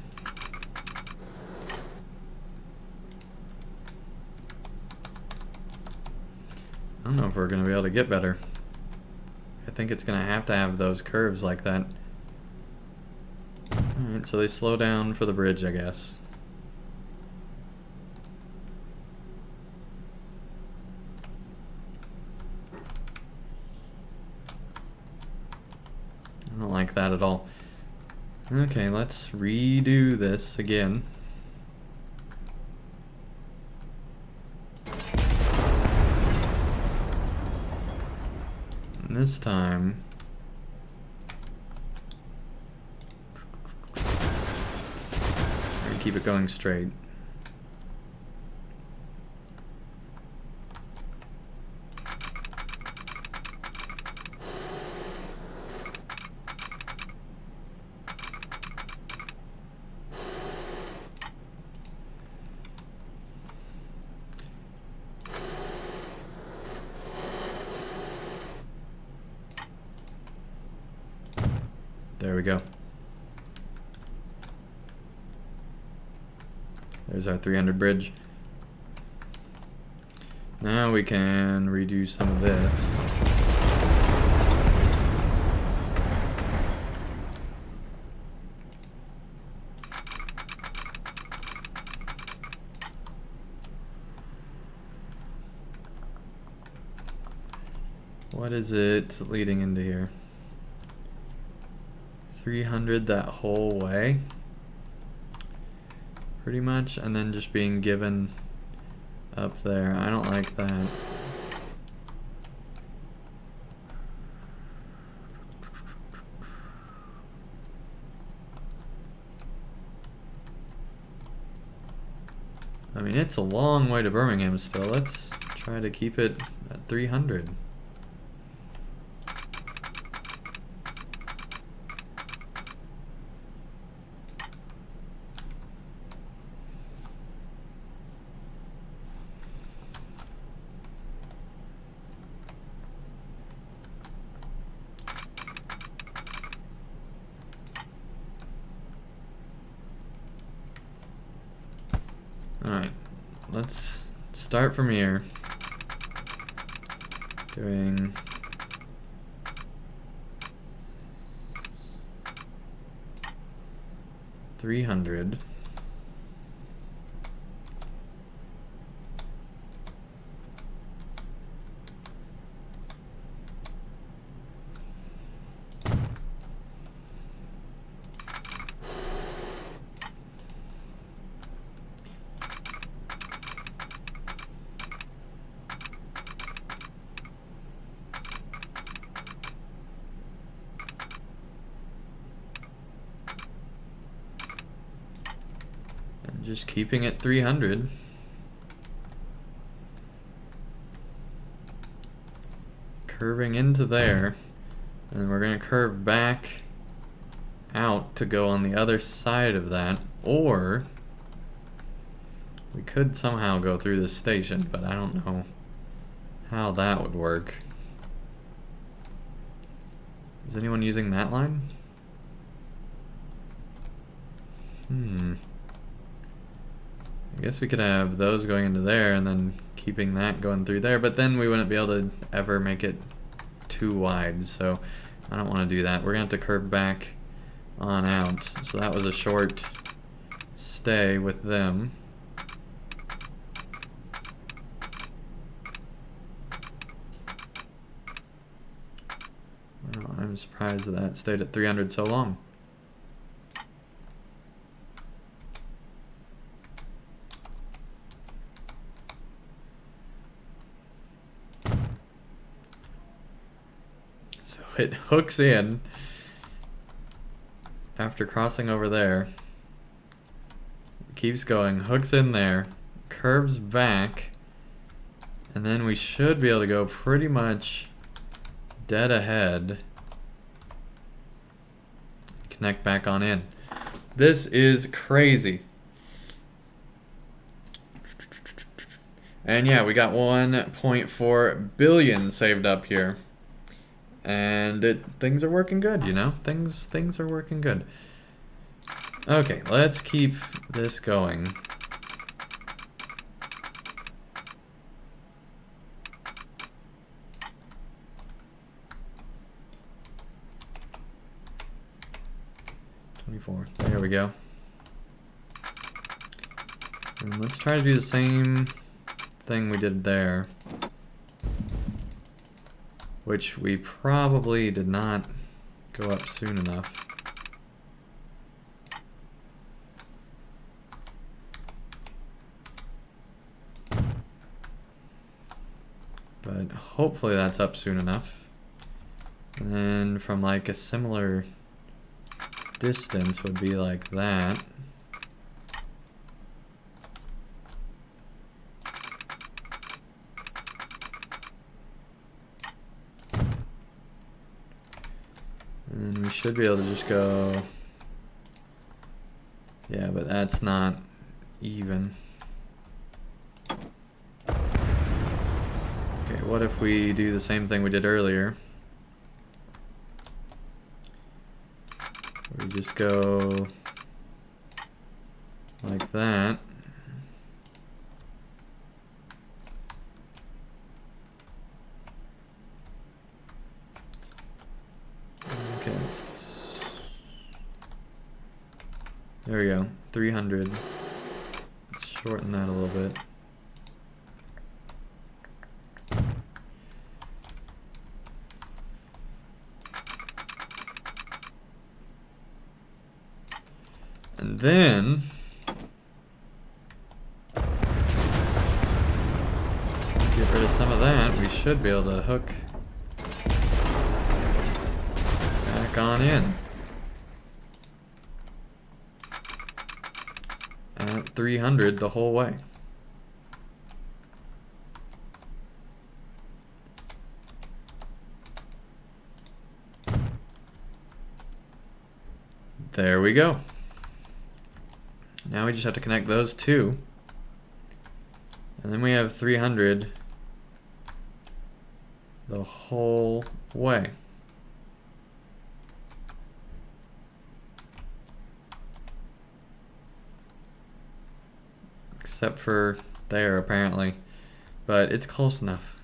I don't know if we're gonna be able to get better. I think it's gonna have to have those curves like that. Alright, so they slow down for the bridge, I guess. I don't like that at all. Okay, let's redo this again. And this time, we're gonna keep it going straight. There we go. There's our 300 bridge. Now we can redo some of this. What is it leading into here? 300 that whole way? Pretty much, and then just being given up there. I don't like that. I mean, it's a long way to Birmingham still. Let's try to keep it at 300. Alright, let's start from here. Doing 300. Just keeping it 300. Curving into there. And then we're going to curve back out to go on the other side of that. Or we could somehow go through this station, but I don't know how that would work. Is anyone using that line? I guess we could have those going into there and then keeping that going through there, but then we wouldn't be able to ever make it too wide, so I don't want to do that. We're going to have to curve back on out. So that was a short stay with them. Well, I'm surprised that stayed at 300 so long. It hooks in after crossing over there, keeps going, hooks in there, curves back, and then we should be able to go pretty much dead ahead, connect back on in. This is crazy. And yeah, we got 1.4 billion saved up here. And things are working good, you know? Things are working good. Okay, let's keep this going. There we go. And let's try to do the same thing we did there, which we probably did not go up soon enough. But hopefully that's up soon enough. And then from like a similar distance would be like that. And then we should be able to just go, yeah, but that's not even. Okay, what if we do the same thing we did earlier? We just go like that. Okay, there we go, 300. Let's shorten that a little bit. And then get rid of some of that. We should be able to hook back on in at 300 the whole way. There we go. Now we just have to connect those two. And then we have 300 the whole way. Except for there, apparently. But it's close enough.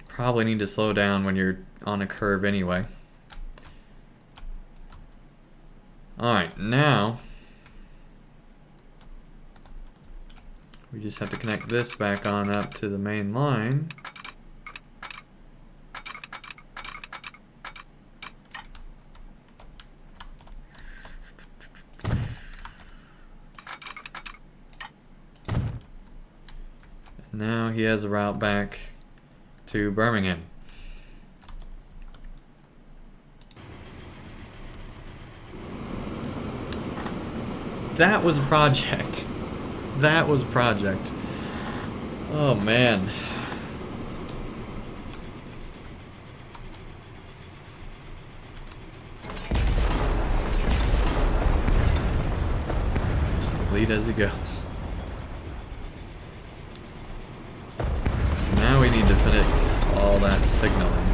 Probably need to slow down when you're on a curve anyway. Alright, now we just have to connect this back on up to the main line. And now he has a route back to Birmingham. That was a project. That was a project. Oh man. Just delete as he goes. So now we need to fix all that signaling.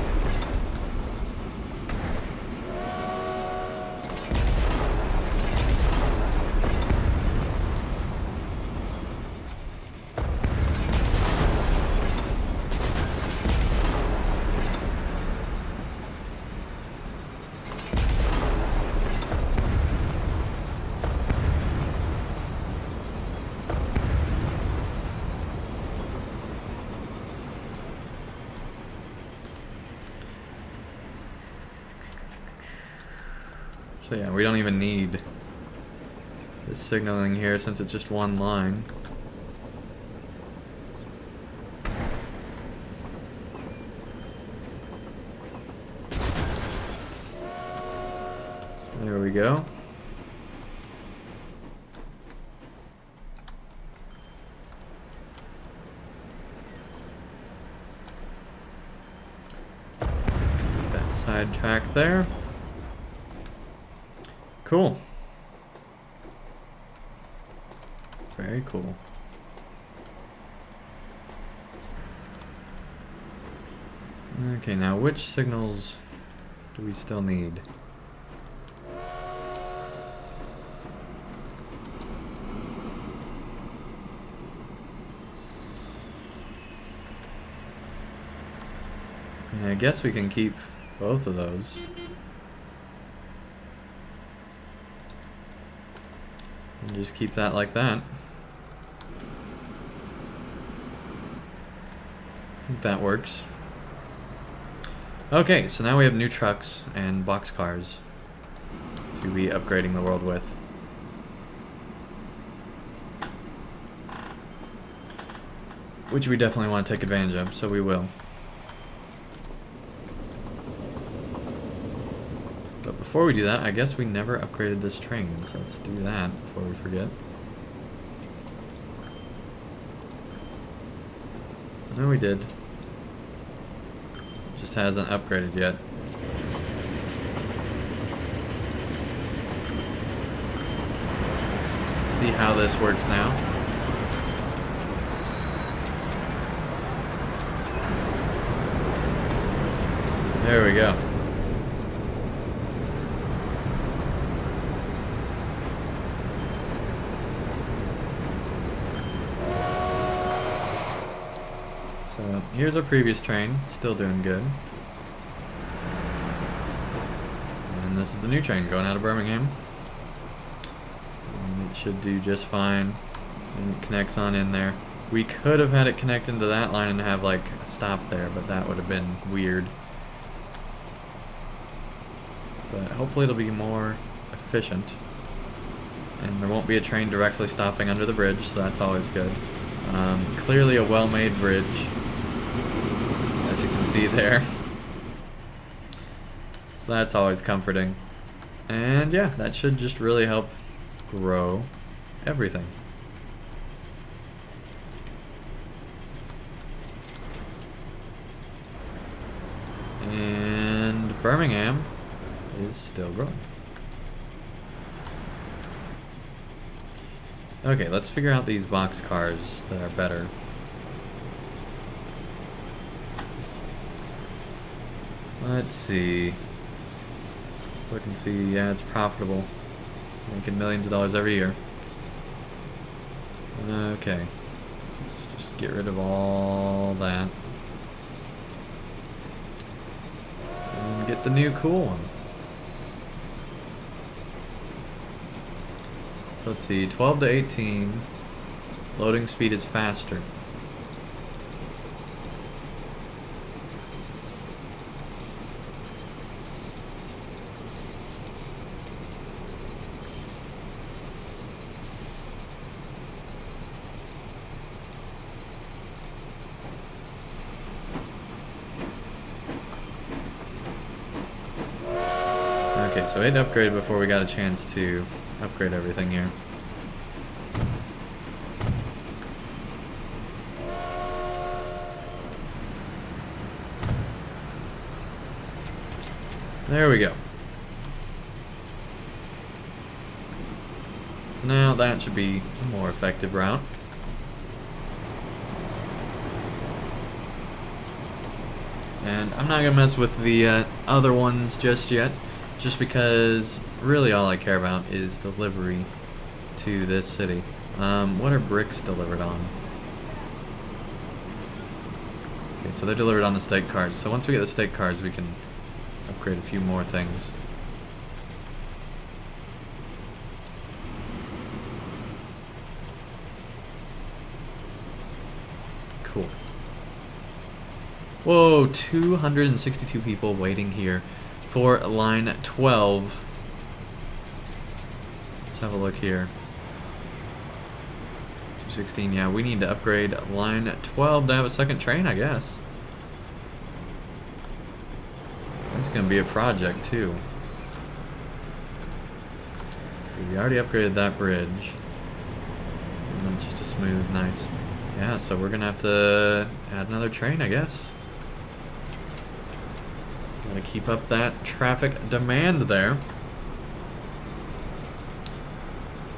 So yeah, we don't even need the signaling here since it's just one line. There we go. That side track there. Cool. Very cool. Okay, now which signals do we still need? And I guess we can keep both of those. And just keep that like that. I think that works. Okay, so now we have new trucks and boxcars to be upgrading the world with. Which we definitely want to take advantage of, so we will. But before we do that, I guess we never upgraded this train, so let's do that before we forget. No, we did. Just hasn't upgraded yet. Let's see how this works now. There we go. So here's our previous train, still doing good. And this is the new train going out of Birmingham. And it should do just fine. And it connects on in there. We could have had it connect into that line and have like a stop there, but that would have been weird. but hopefully it'll be more efficient. And there won't be a train directly stopping under the bridge, so that's always good. Clearly a well-made bridge, as you can see there. So that's always comforting. And yeah, that should just really help grow everything. And Birmingham is still growing. Okay, let's figure out these box cars that are better. Let's see. Let's look and see. Yeah, it's profitable. Making millions of dollars every year. Okay. Let's just get rid of all that. And get the new cool one. So let's see, 12 to 18. Loading speed is faster. Okay, so we had to upgrade before we got a chance to upgrade everything here. There we go. So now that should be a more effective route. And I'm not gonna mess with the other ones just yet, just because really all I care about is delivery to this city. What are bricks delivered on? Okay, so they're delivered on the stake cars. So once we get the stake cars, we can upgrade a few more things. Cool. Whoa, 262 people waiting here for line 12. Let's have a look here. 216, yeah, we need to upgrade line 12 to have a second train, I guess. That's gonna be a project too. So we already upgraded that bridge. And then just a smooth, nice. Yeah, so we're gonna have to add another train, I guess. Gotta keep up that traffic demand there.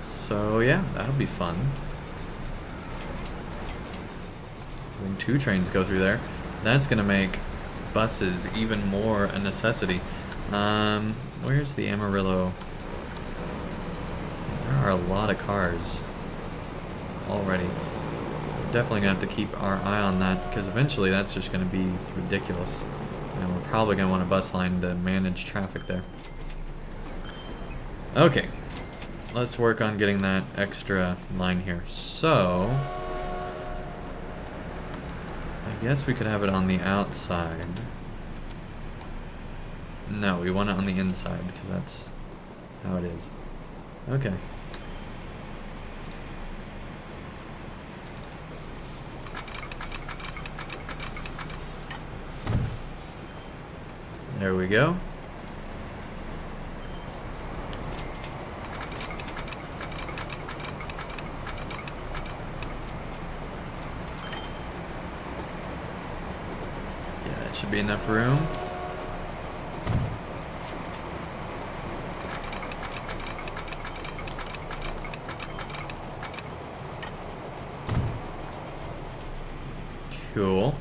So yeah, that'll be fun. When 2 trains go through there, that's gonna make buses even more a necessity. Where's the Amarillo? There are a lot of cars already. We're definitely gonna have to keep our eye on that, because eventually that's just gonna be ridiculous. And we're probably gonna want a bus line to manage traffic there. Okay, let's work on getting that extra line here. So I guess we could have it on the outside. No, we want it on the inside, because that's how it is. Okay. There we go. Yeah, that should be enough room. Cool.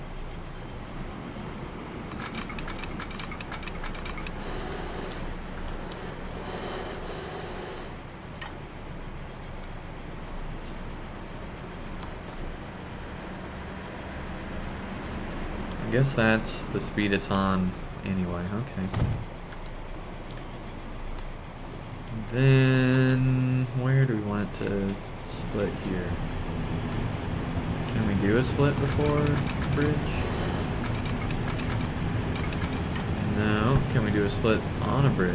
I guess that's the speed it's on anyway, okay. Then, where do we want it to split here? Can we do a split before bridge? No, can we do a split on a bridge?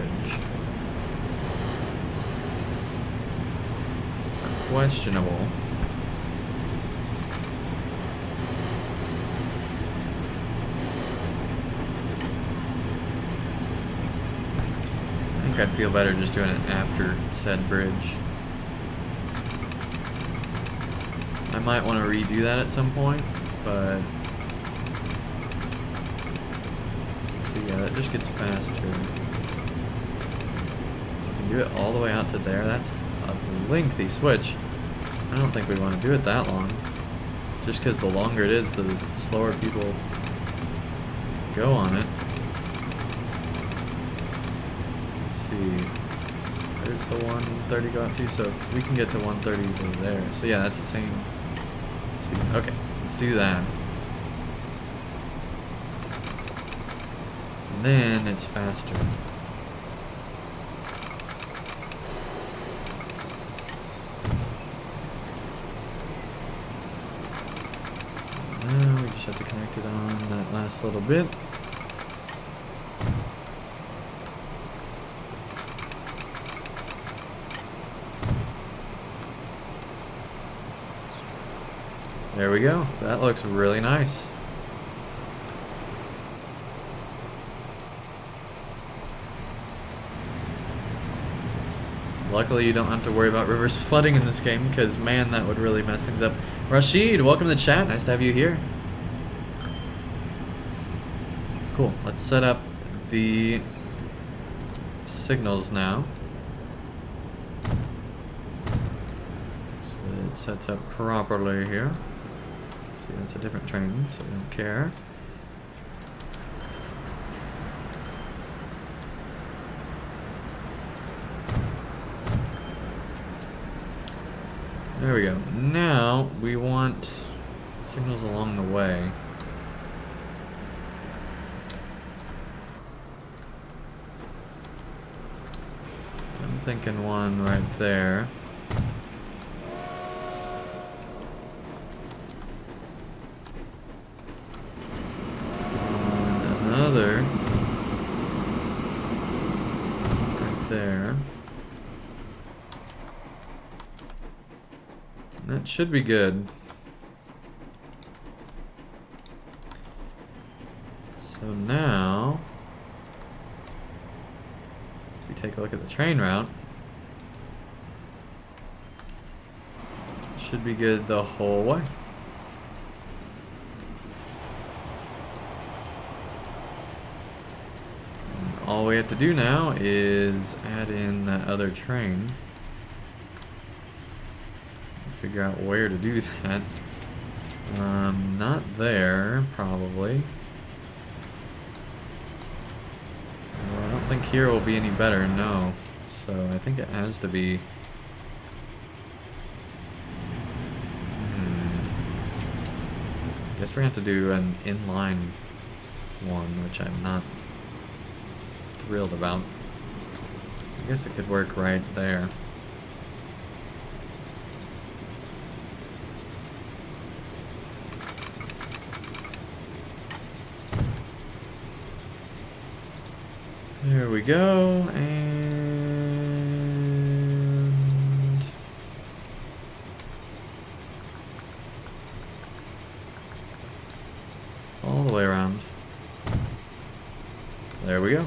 Questionable. I think I'd feel better just doing it after said bridge. I might want to redo that at some point, but see, yeah, that just gets faster. So you can do it all the way out to there. That's a lengthy switch. I don't think we want to do it that long. Just because the longer it is, the slower people go on it. Let's see. There's the 130 go out to, so if we can get to 130 to there. So yeah, that's the same speed. Okay, let's do that. And then it's faster. Now we just have to connect it on that last little bit. There we go. That looks really nice. Luckily, you don't have to worry about rivers flooding in this game, because, man, that would really mess things up. Rashid, welcome to the chat. Nice to have you here. Cool. Let's set up the signals now. So it sets up properly here. See, that's a different train, so we don't care. There we go. Now we want signals along the way. I'm thinking one right there. And another right there. That should be good. So now, if we take a look at the train route, it should be good the whole way. And all we have to do now is add in that other train. Figure out where to do that. Not there, probably. Well, I don't think here will be any better, no. So I think it has to be... I guess we're going to have to do an inline one, which I'm not thrilled about. I guess it could work right there. There we go, and all the way around. There we go.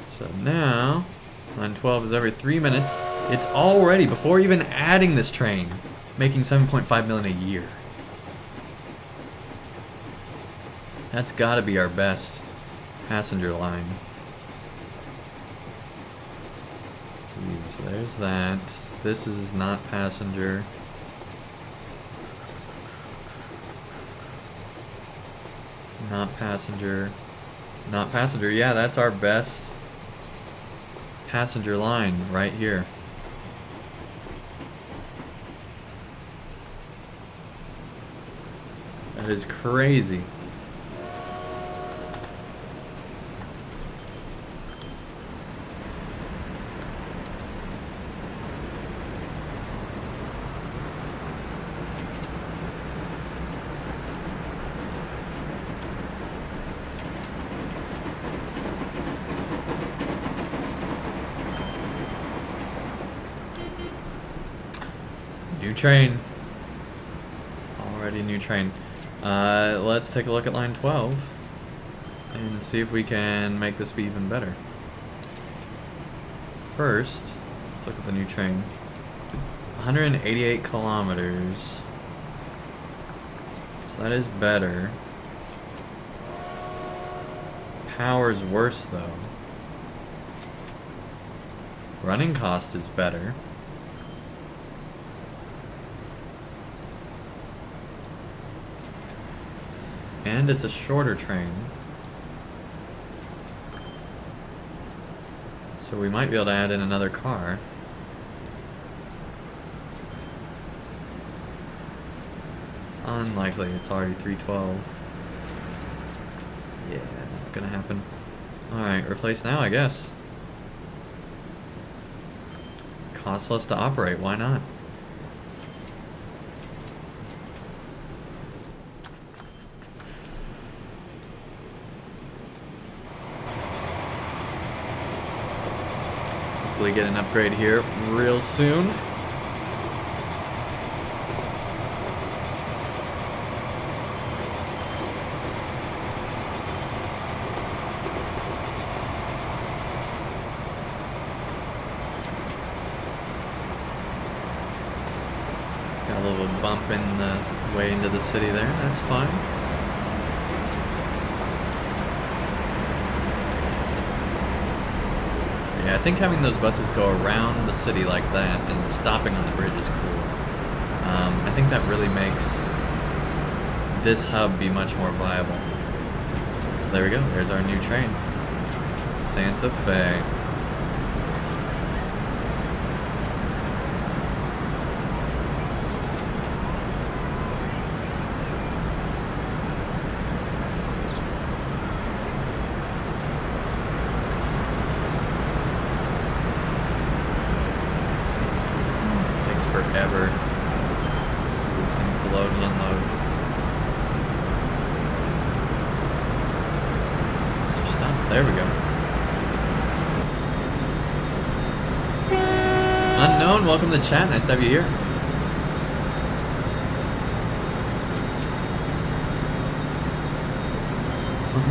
So now, line 12 is every 3 minutes. It's already, before even adding this train, making 7.5 million a year. That's gotta be our best passenger line. See, so there's that. This is not passenger. Not passenger. Not passenger. Yeah, that's our best passenger line right here. That is crazy. New train. Already new train. Let's take a look at line 12 and see if we can make this be even better. First, let's look at the new train. 188 kilometers. So that is better. Power's worse though. Running cost is better. And it's a shorter train. So we might be able to add in another car. Unlikely, it's already 312. Yeah, not gonna happen. Alright, replace now, I guess. Costs less to operate, why not? Hopefully get an upgrade here real soon. Got a little bump in the way into the city there, that's fine. Yeah, I think having those buses go around the city like that and stopping on the bridge is cool. I think that really makes this hub be much more viable. So there we go, there's our new train. Santa Fe. Forever. These things to load and unload. Stop. There we go. Unknown, welcome to the chat. Nice to have you here.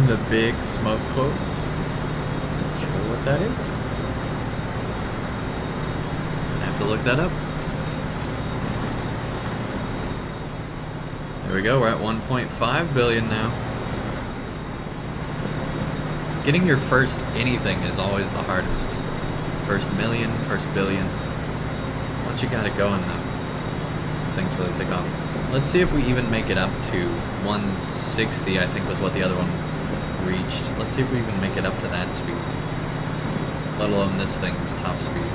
The big smoke quotes. Not sure what that is. I have to look that up. There we go, we're at 1.5 billion now. Getting your first anything is always the hardest. First million, first billion. Once you got it going though, things really take off. Let's see if we even make it up to 160, I think was what the other one reached. Let's see if we even make it up to that speed. Let alone this thing's top speed.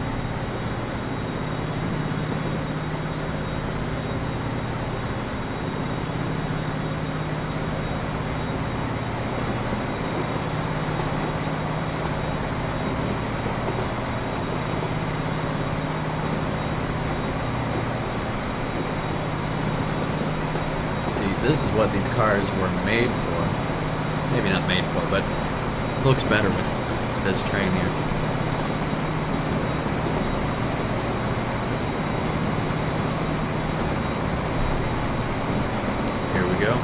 This is what these cars were made for. Maybe not made for, but it looks better with this train here. Here we go.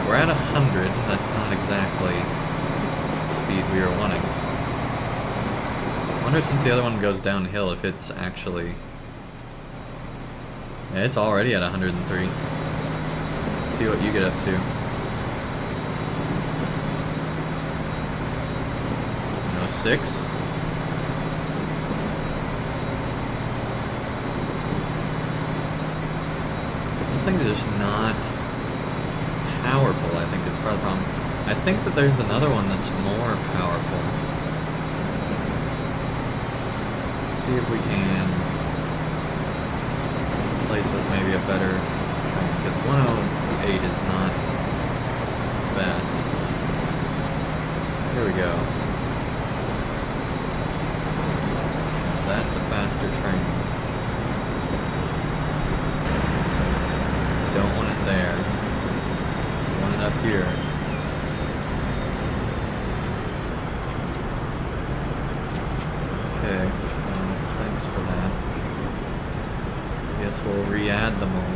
We're at 100, that's not exactly the speed we were wanting. I wonder since the other one goes downhill if it's actually... Yeah, it's already at 103. Let's see what you get up to. 106. This thing's just not powerful, I think, is part of the problem. I think that there's another one that's more powerful. Let's see if we can replace with maybe a better train, because 108 is not best. Here we go. That's a faster train. Don't want it there. Want it up here. Okay, thanks for that. I guess we'll re-add them all.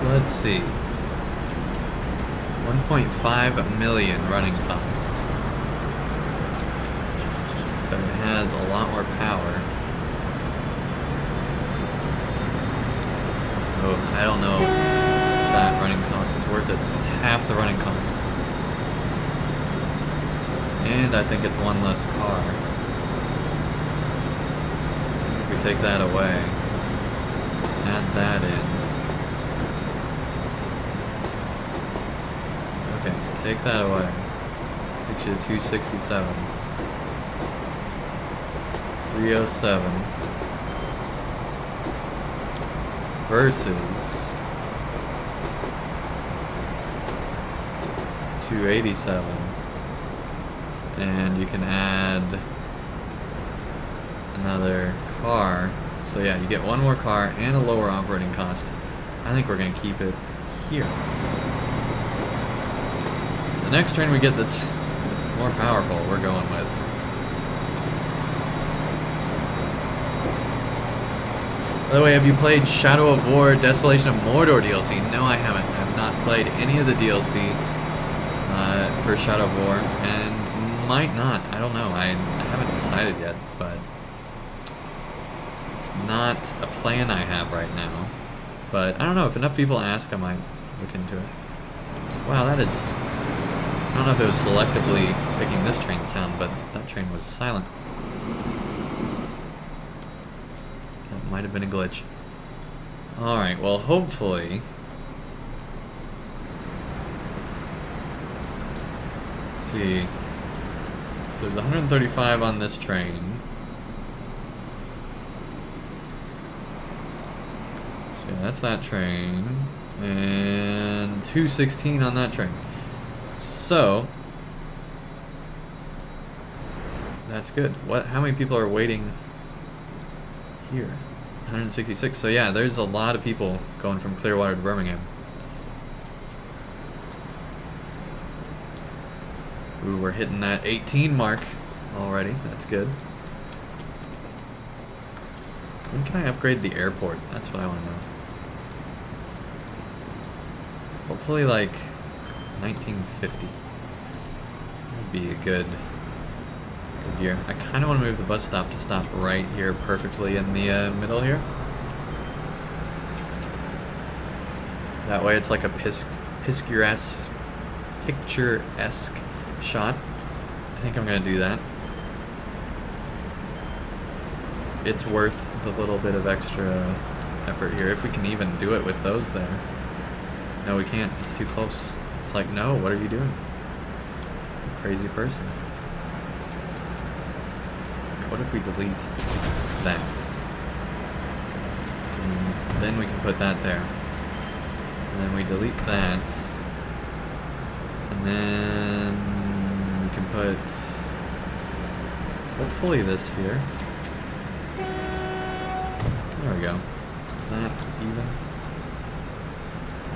Let's see. 1.5 million running cost. But it has a lot more power. Oh, I don't know if that running cost is worth it. It's half the running cost. And I think it's one less car. If we take that away, add that in. Take that away. Takes you to 267. 307 versus 287. And you can add another car. So yeah, you get one more car and a lower operating cost. I think we're gonna keep it here. The next train we get that's more powerful, we're going with. By the way, have you played Shadow of War Desolation of Mordor DLC? No, I haven't. I have not played any of the DLC for Shadow of War, and might not. I don't know. I haven't decided yet, but it's not a plan I have right now. But I don't know. If enough people ask, I might look into it. Wow, that is... I don't know if it was selectively picking this train sound, but that train was silent. That might have been a glitch. Alright, well hopefully... Let's see. So there's 135 on this train. So yeah, that's that train. And 216 on that train. So that's good. What? How many people are waiting here? 166. So yeah, there's a lot of people going from Clearwater to Birmingham. Ooh, we're hitting that 18 mark already. That's good. When can I upgrade the airport? That's what I want to know. Hopefully, like 1950 would be a good year. I kind of want to move the bus stop to stop right here perfectly in the middle here. That way it's like a picturesque shot. I think I'm going to do that. It's worth the little bit of extra effort here, if we can even do it with those there. No, we can't. It's too close. It's like, no, what are you doing? Crazy person. What if we delete that? And then we can put that there. And then we delete that. And then we can put, hopefully, this here. There we go. Is that even?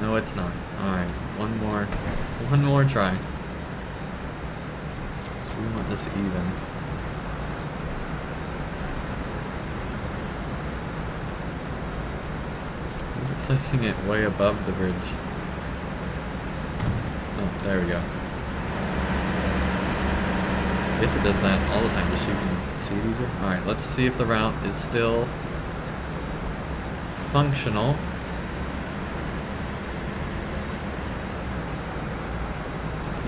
No, it's not. Alright, one more try. So we want this even. Is it placing it way above the bridge? Oh, there we go. I guess it does that all the time, just so you can see it easier. Alright, let's see if the route is still functional.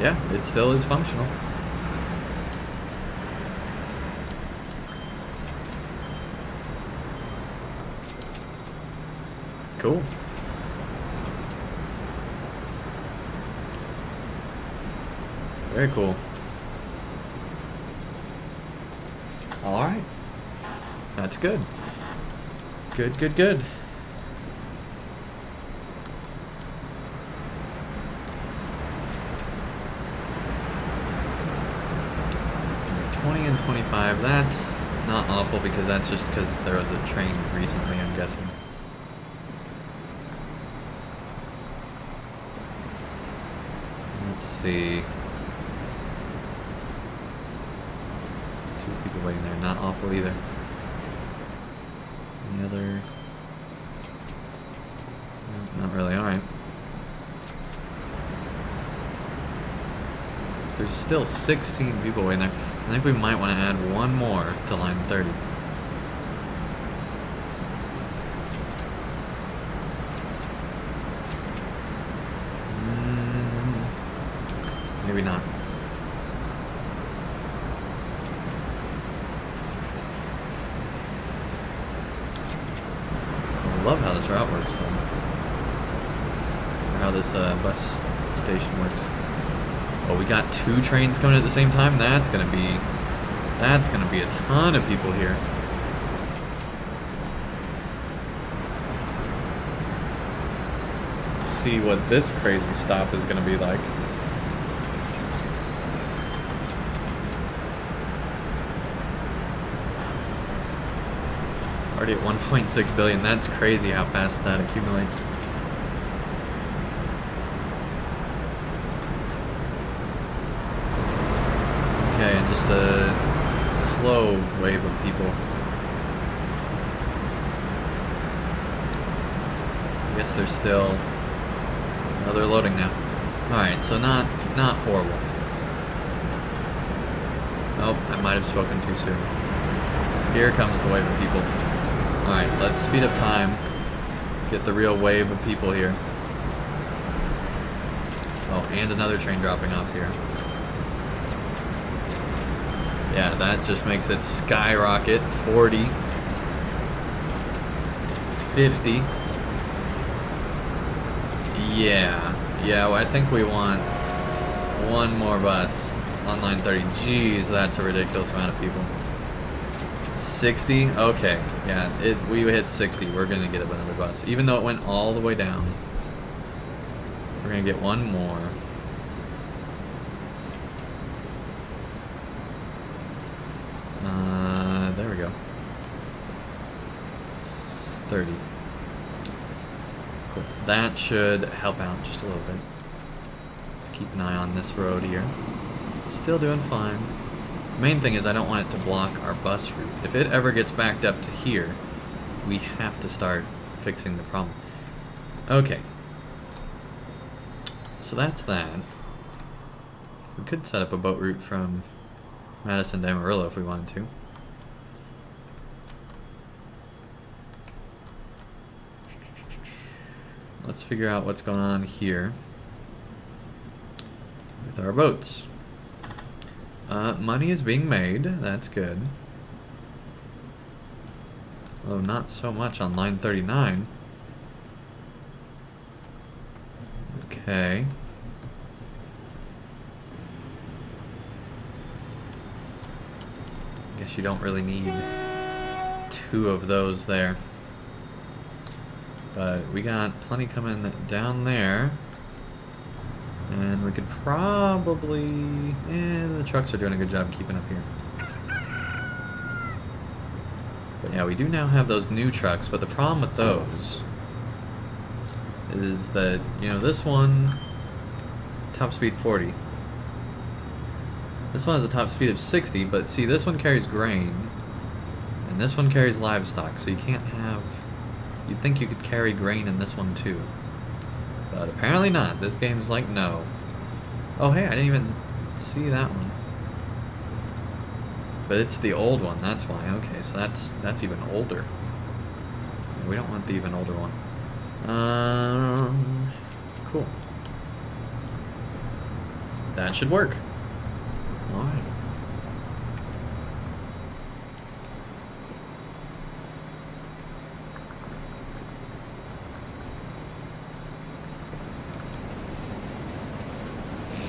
Yeah, it still is functional. Cool. Very cool. Alright. That's good. Good, good, good. And 25, that's not awful because that's just because there was a train recently, I'm guessing. Let's see. 2 people waiting there, not awful either. Any other? No, not really, alright. So there's still 16 people waiting there. I think we might want to add one more to line 30. Maybe not. I love how this route works, though. Or how this bus station works. Oh, we got 2 trains coming at the same time? That's gonna be a ton of people here. Let's see what this crazy stop is gonna be like. Already at 1.6 billion. That's crazy how fast that accumulates. Okay, and just a slow wave of people. I guess they're still... Oh, they're loading now. Alright, so not horrible. Oh, I might have spoken too soon. Here comes the wave of people. Alright, let's speed up time. Get the real wave of people here. Oh, and another train dropping off here. Yeah, that just makes it skyrocket. 40. 50. Yeah, well, I think we want one more bus on line 30. Jeez, that's a ridiculous amount of people. 60? Okay, yeah, we hit 60. We're gonna get another bus. Even though it went all the way down, we're gonna get one more. There we go. 30. Cool. That should help out just a little bit. Let's keep an eye on this road here. Still doing fine. Main thing is I don't want it to block our bus route. If it ever gets backed up to here, we have to start fixing the problem. Okay. So that's that. We could set up a boat route from Madison to Amarillo if we wanted to. Let's figure out what's going on here with our boats. Money is being made. That's good. Although not so much on line 39. Okay. Guess you don't really need 2 of those there. But we got plenty coming down there. And we could probably... the trucks are doing a good job keeping up here. But yeah, we do now have those new trucks, but the problem with those is that, you know, this one, top speed 40. This one has a top speed of 60, but see, this one carries grain, and this one carries livestock, so you can't have... You'd think you could carry grain in this one too. But apparently not. This game's like, no. Oh hey, I didn't even see that one. But it's the old one, that's why. Okay, so that's even older. We don't want the even older one. Cool. That should work. Alright.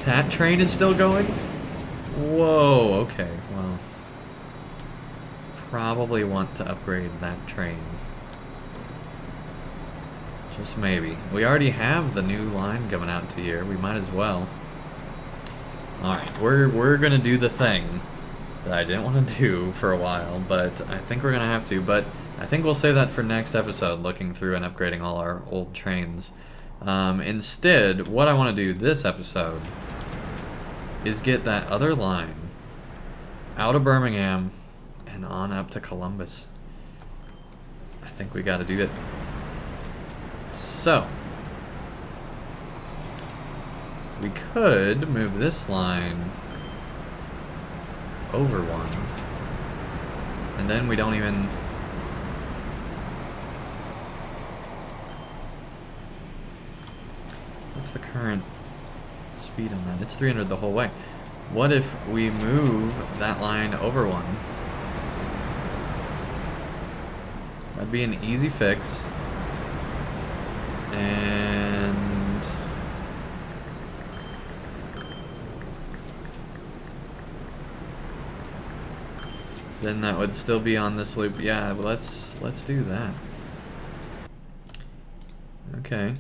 That train is still going? Whoa, okay, well. Probably want to upgrade that train. Just maybe. We already have the new line coming out to here. We might as well. Alright, we're gonna do the thing that I didn't want to do for a while, but I think we're gonna have to. But I think we'll save that for next episode, looking through and upgrading all our old trains. Instead, what I want to do this episode is get that other line out of Birmingham and on up to Columbus. I think we gotta do it. So, we could move this line over one, and then we don't even... What's the current speed on that? It's 300 the whole way. What if we move that line over one? That'd be an easy fix. And then that would still be on this loop. Yeah, but let's do that. Okay.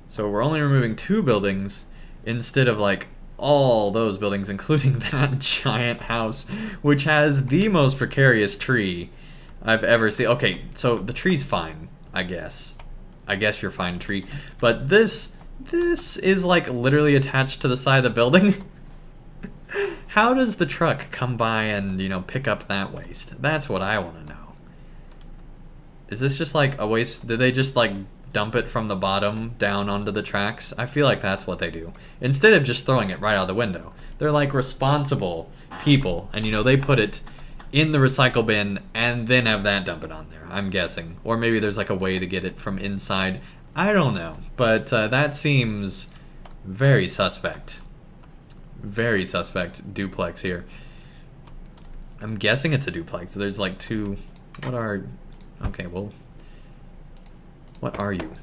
So we're only removing 2 buildings instead of like all those buildings, including that giant house, which has the most precarious tree I've ever seen. Okay, so the tree's fine, I guess. I guess you're fine, tree. But this is like literally attached to the side of the building. How does the truck come by and, you know, pick up that waste? That's what I want to know. Is this just like a waste? Did they just like dump it from the bottom down onto the tracks? I feel like that's what they do. Instead of just throwing it right out the window. They're like responsible people, and you know, they put it in the recycle bin and then have that dump it on there, I'm guessing. Or maybe there's like a way to get it from inside. I don't know, but that seems very suspect. Very suspect duplex here. I'm guessing it's a duplex. There's like 2... What are... Okay, well... What are you?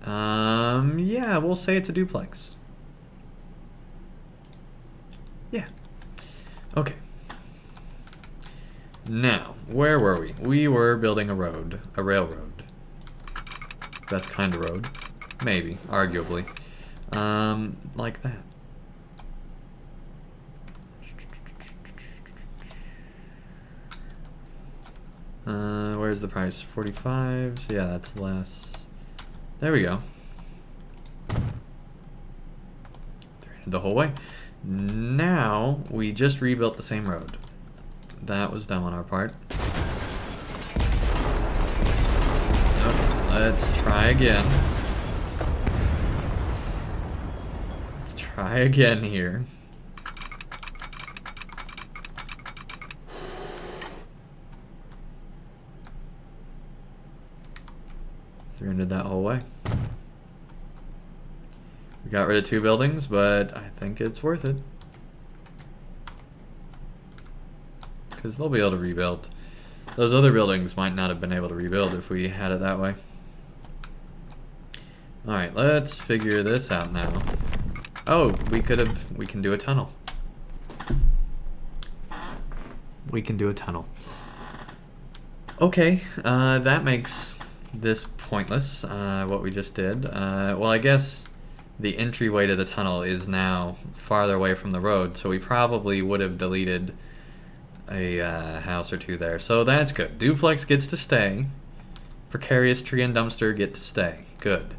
Yeah, we'll say it's a duplex. Yeah. Okay. Now, where were we? We were building a road. A railroad. Best kind of road. Maybe, arguably. Like that. Where's the price? 45. So yeah, that's less. There we go. 300 the whole way. Now we just rebuilt the same road. That was dumb on our part. Okay, let's try again. Let's try again here. That whole way. We got rid of 2 buildings, but I think it's worth it. Because they'll be able to rebuild. Those other buildings might not have been able to rebuild if we had it that way. Alright, let's figure this out now. Oh, we can do a tunnel. We can do a tunnel. Okay, that makes this pointless, what we just did. Well, I guess the entryway to the tunnel is now farther away from the road, so we probably would have deleted a house or 2 there. So that's good. Duplex gets to stay. Precarious tree and dumpster get to stay. Good.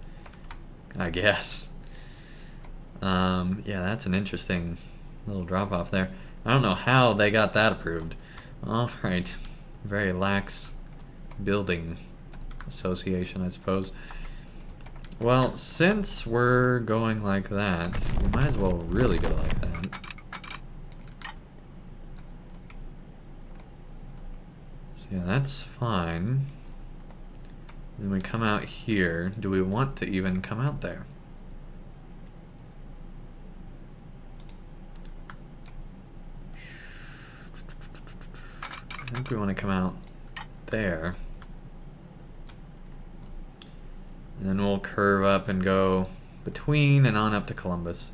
I guess. Yeah, that's an interesting little drop off there. I don't know how they got that approved. Alright. Very lax building association, I suppose. Well, since we're going like that, we might as well really go like that. So yeah, that's fine. Then we come out here. Do we want to even come out there? I think we want to come out there. And then we'll curve up and go between and on up to Columbus.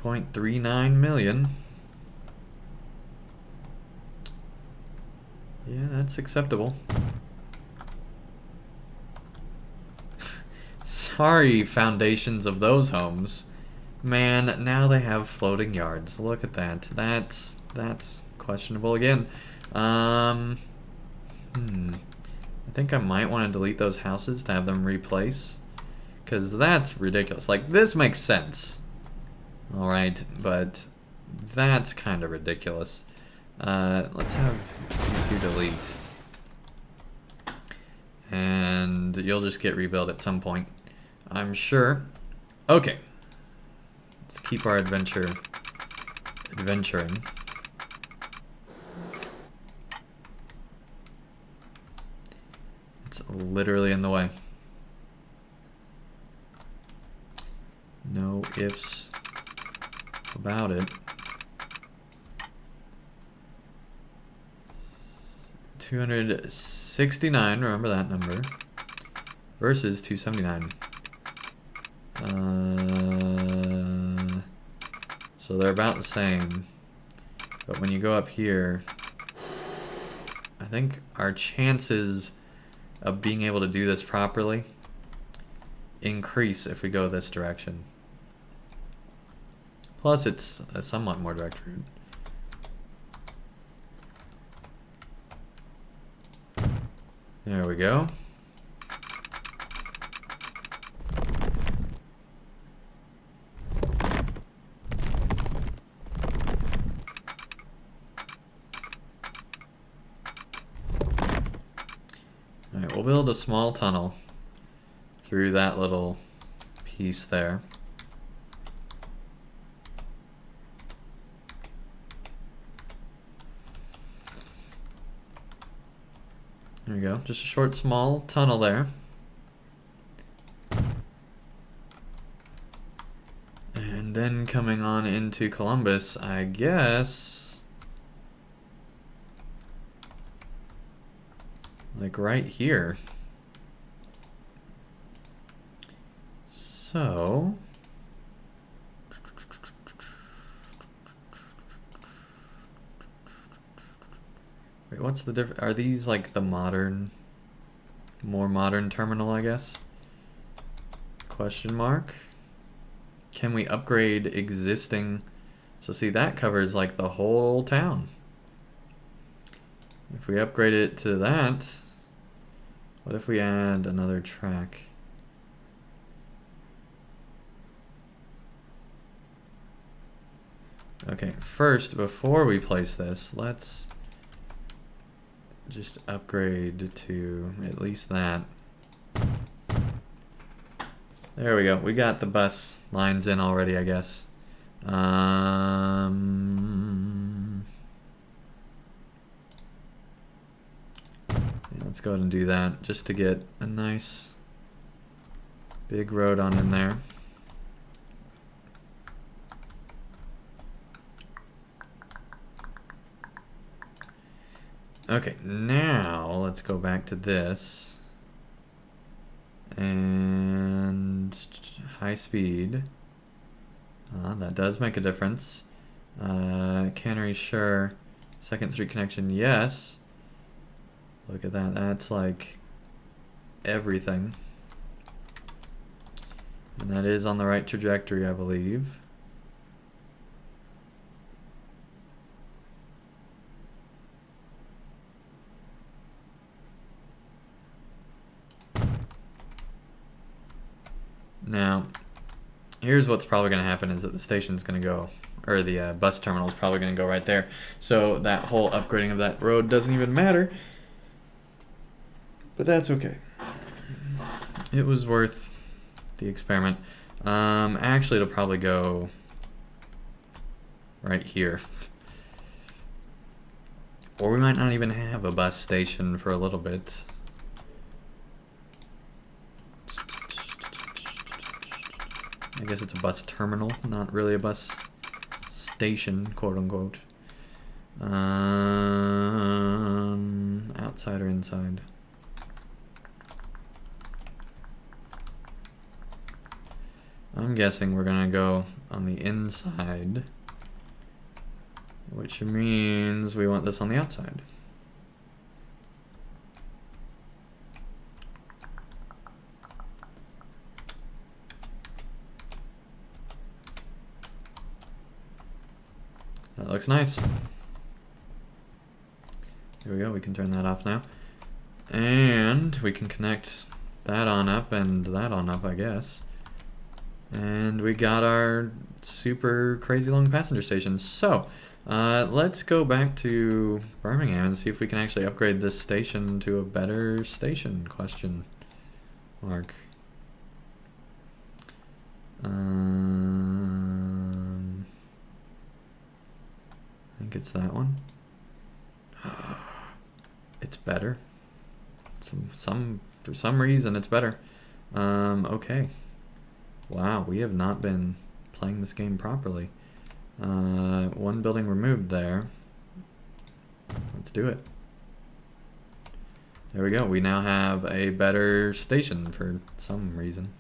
$1.39 million. Yeah, that's acceptable. Sorry, foundations of those homes. Man, now they have floating yards. Look at that. That's questionable again. I think I might want to delete those houses to have them replace, because that's ridiculous. Like, this makes sense. Alright, but that's kind of ridiculous. Let's have you two delete. And you'll just get rebuilt at some point, I'm sure. Okay. Let's keep our adventuring. It's literally in the way. No ifs about it. 269, remember that number, versus 279. So they're about the same, but when you go up here, I think our chances of being able to do this properly increase if we go this direction. Plus, it's a somewhat more direct route. There we go. Alright, we'll build a small tunnel through that little piece there. There we go, just a short, small tunnel there. And then coming on into Columbus, I guess, like right here. So, wait, what's the difference? Are these like the modern, more modern terminal, I guess? Question mark. Can we upgrade existing? So see, that covers like the whole town. If we upgrade it to that, what if we add another track? Okay, first, before we place this, let's just upgrade to at least that. There we go. We got the bus lines in already, I guess. Yeah, let's go ahead and do that just to get a nice big road on in there. Okay, now let's go back to this. And high speed. That does make a difference. Cannery, sure. Second street connection, yes. Look at that. That's like everything. And that is on the right trajectory, I believe. Now, here's what's probably going to happen is that the station's going to go, or the bus terminal is probably going to go right there. So that whole upgrading of that road doesn't even matter. But that's okay. It was worth the experiment. Actually, it'll probably go right here. Or we might not even have a bus station for a little bit. I guess it's a bus terminal, not really a bus station, quote unquote. Outside or inside? I'm guessing we're gonna go on the inside, which means we want this on the outside. That looks nice. There we go, we can turn that off now. And we can connect that on up and that on up, I guess. And we got our super crazy long passenger station. So, let's go back to Birmingham and see if we can actually upgrade this station to a better station, question mark. I think it's that one. It's better. For some reason it's better. Okay. Wow, we have not been playing this game properly. One building removed there. Let's do it. There we go. We now have a better station for some reason.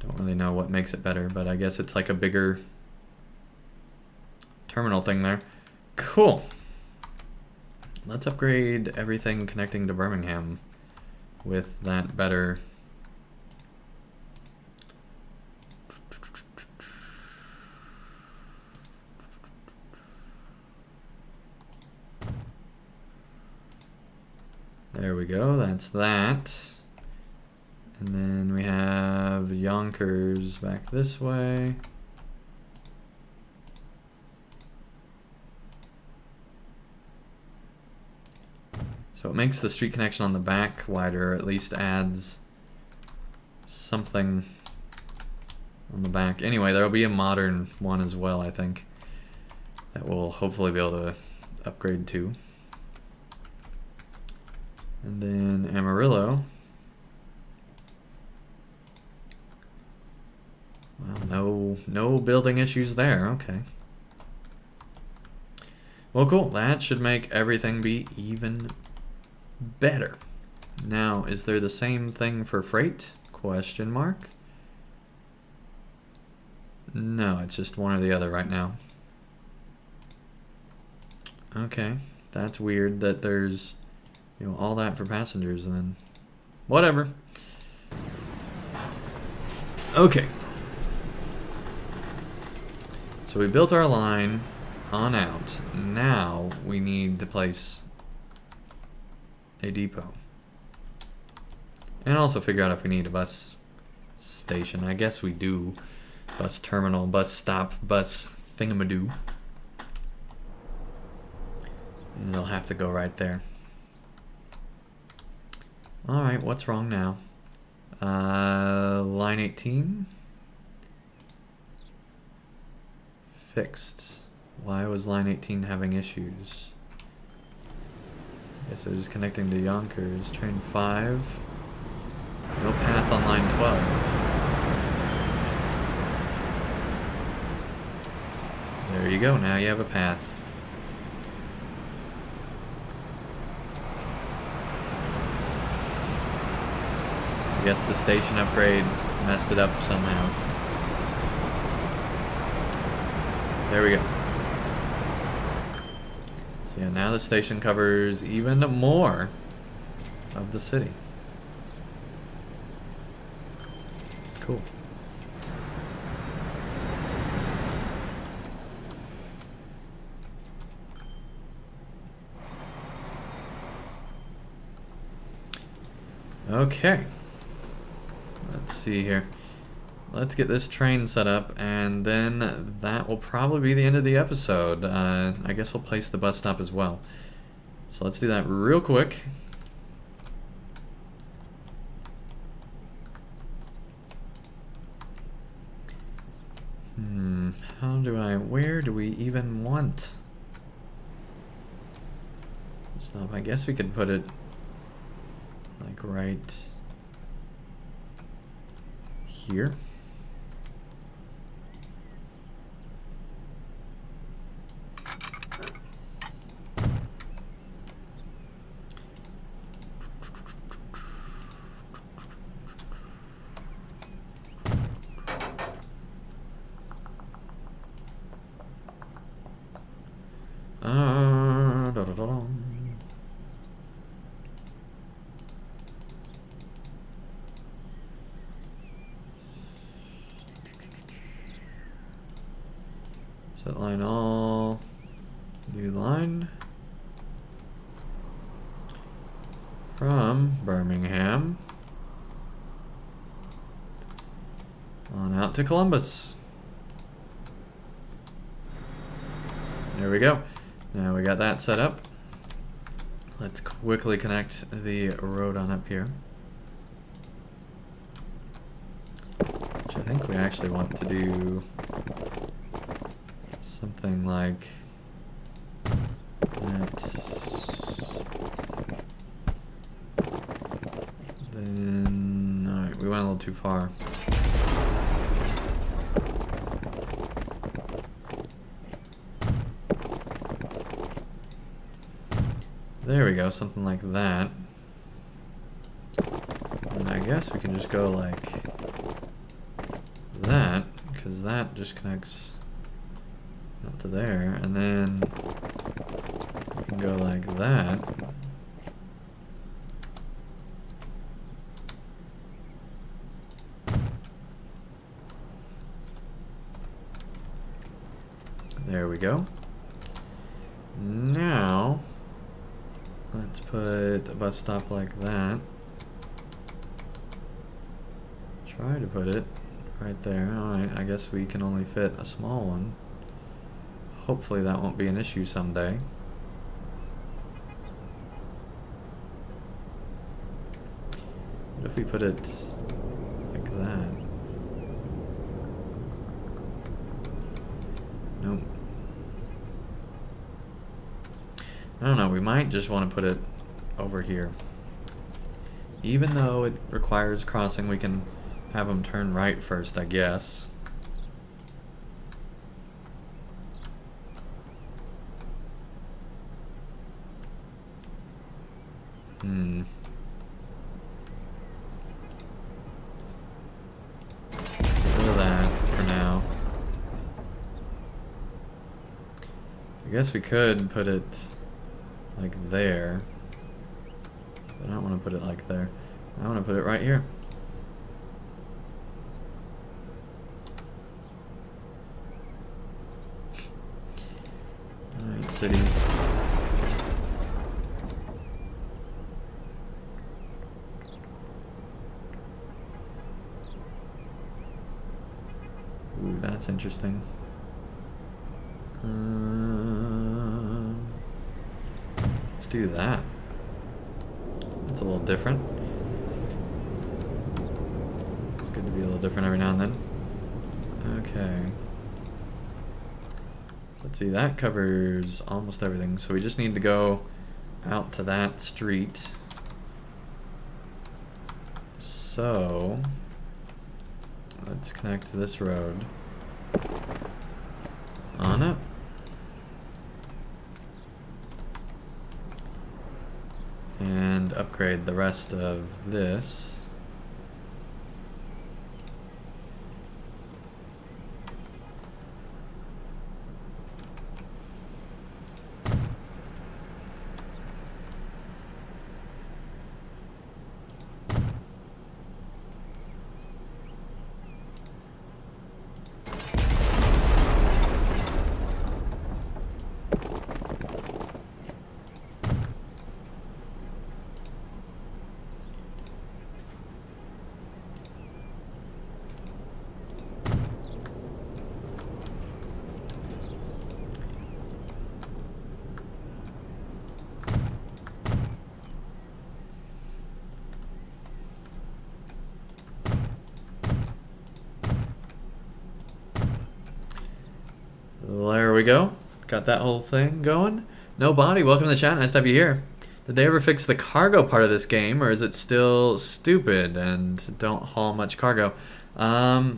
Don't really know what makes it better, but I guess it's like a bigger terminal thing there. Cool. Let's upgrade everything connecting to Birmingham with that better. There we go, that's that. And then we have Yonkers back this way. So it makes the street connection on the back wider, or at least adds something on the back. Anyway, there'll be a modern one as well, I think, that we'll hopefully be able to upgrade to. And then Amarillo. Well, no building issues there. Okay. Well, cool. That should make everything be even better. Now, is there the same thing for freight? Question mark. No, it's just one or the other right now. Okay. That's weird that there's, you know, all that for passengers and then whatever. Okay. So we built our line on out. Now we need to place a depot. And also figure out if we need a bus station. I guess we do. Bus terminal, bus stop, bus thingamadoo. And it'll have to go right there. Alright, what's wrong now? Line 18? Fixed. Why was line 18 having issues? Guess it was connecting to Yonkers. Train 5. No path on line 12. There you go, now you have a path. I guess the station upgrade messed it up somehow. There we go. So yeah, now the station covers even more of the city. Cool. Okay. Let's see here. let's get this train set up, and then that will probably be the end of the episode. I guess we'll place the bus stop as well. So let's do that real quick. Where do we even want stop? I guess we could put it like right here. Set line all, new line from Birmingham on out to Columbus. There we go. Now we got that set up. Let's quickly connect the road on up here. Which I think we actually want to do something like that. Then, alright, we went a little too far. There we go, something like that. And I guess we can just go like that, because that just connects up to there, and then we can go like that. There we go. Now, let's put a bus stop like that. Try to put it right there. Alright, I guess we can only fit a small one. Hopefully that won't be an issue someday. What if we put it like that? Nope. I don't know, we might just want to put it over here. Even though it requires crossing, we can have them turn right first, I guess. Let's get rid of that for now. I guess we could put it like there, but I don't want to put it like there. I want to put it right here. Alright, city. Ooh, that's interesting. Let's do that. That's a little different. It's good to be a little different every now and then. Okay. Let's see, that covers almost everything. So we just need to go out to that street. So let's connect to this road. On up. And upgrade the rest of this. we go. Got that whole thing going. No body, welcome to the chat. Nice to have you here. Did they ever fix the cargo part of this game, or is it still stupid and don't haul much cargo? I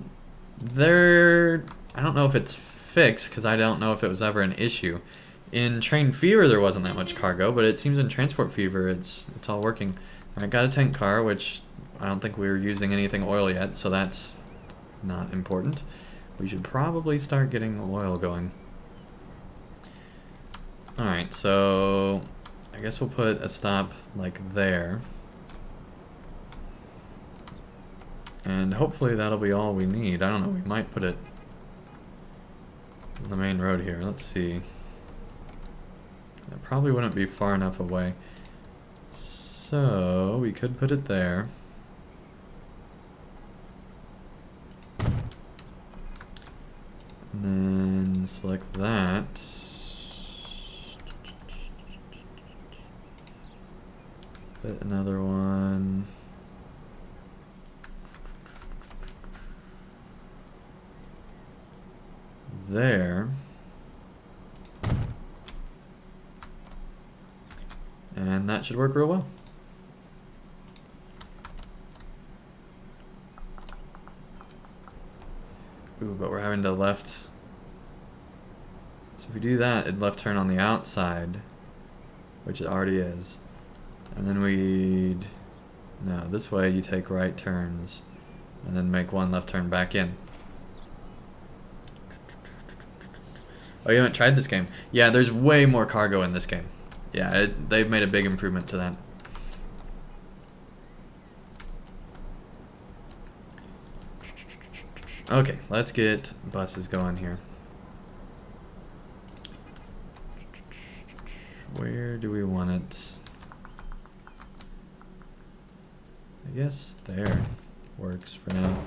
don't know if it's fixed, because I don't know if it was ever an issue. In Train Fever, there wasn't that much cargo, but it seems in Transport Fever, it's all working. Alright, got a tank car, which I don't think we were using anything oil yet, so that's not important. We should probably start getting oil going. Alright, so I guess we'll put a stop like there. And hopefully that'll be all we need. I don't know, we might put it on the main road here. Let's see. That probably wouldn't be far enough away. So we could put it there. And then select that. Put another one. There. And that should work real well. Ooh, but we're having to left. So if we do that, it'd left turn on the outside, which it already is. And then we'd... No, this way you take right turns and then make one left turn back in. Oh, you haven't tried this game? Yeah, there's way more cargo in this game. Yeah, they've made a big improvement to that. Okay, let's get buses going here. Where do we want it? I guess there works for now.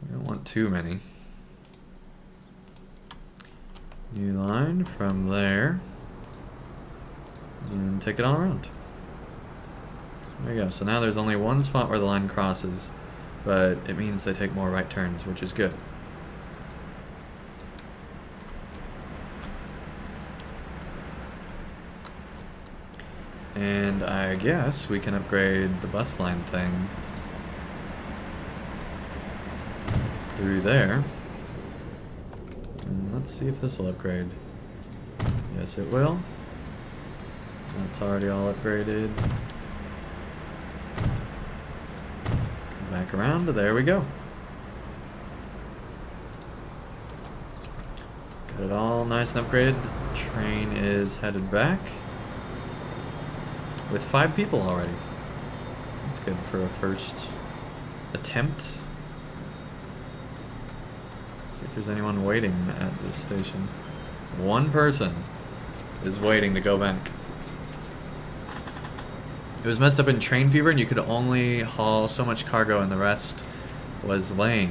We don't want too many. New line from there. And take it all around. There you go. So now there's only one spot where the line crosses, but it means they take more right turns, which is good. And I guess we can upgrade the bus line thing through there. And let's see if this will upgrade. Yes, it will. That's already all upgraded. Come back around, there we go. Got it all nice and upgraded. Train is headed back. With 5 people already. That's good for a first attempt. See if there's anyone waiting at this station. One person is waiting to go back. It was messed up in Train Fever and you could only haul so much cargo and the rest was laying.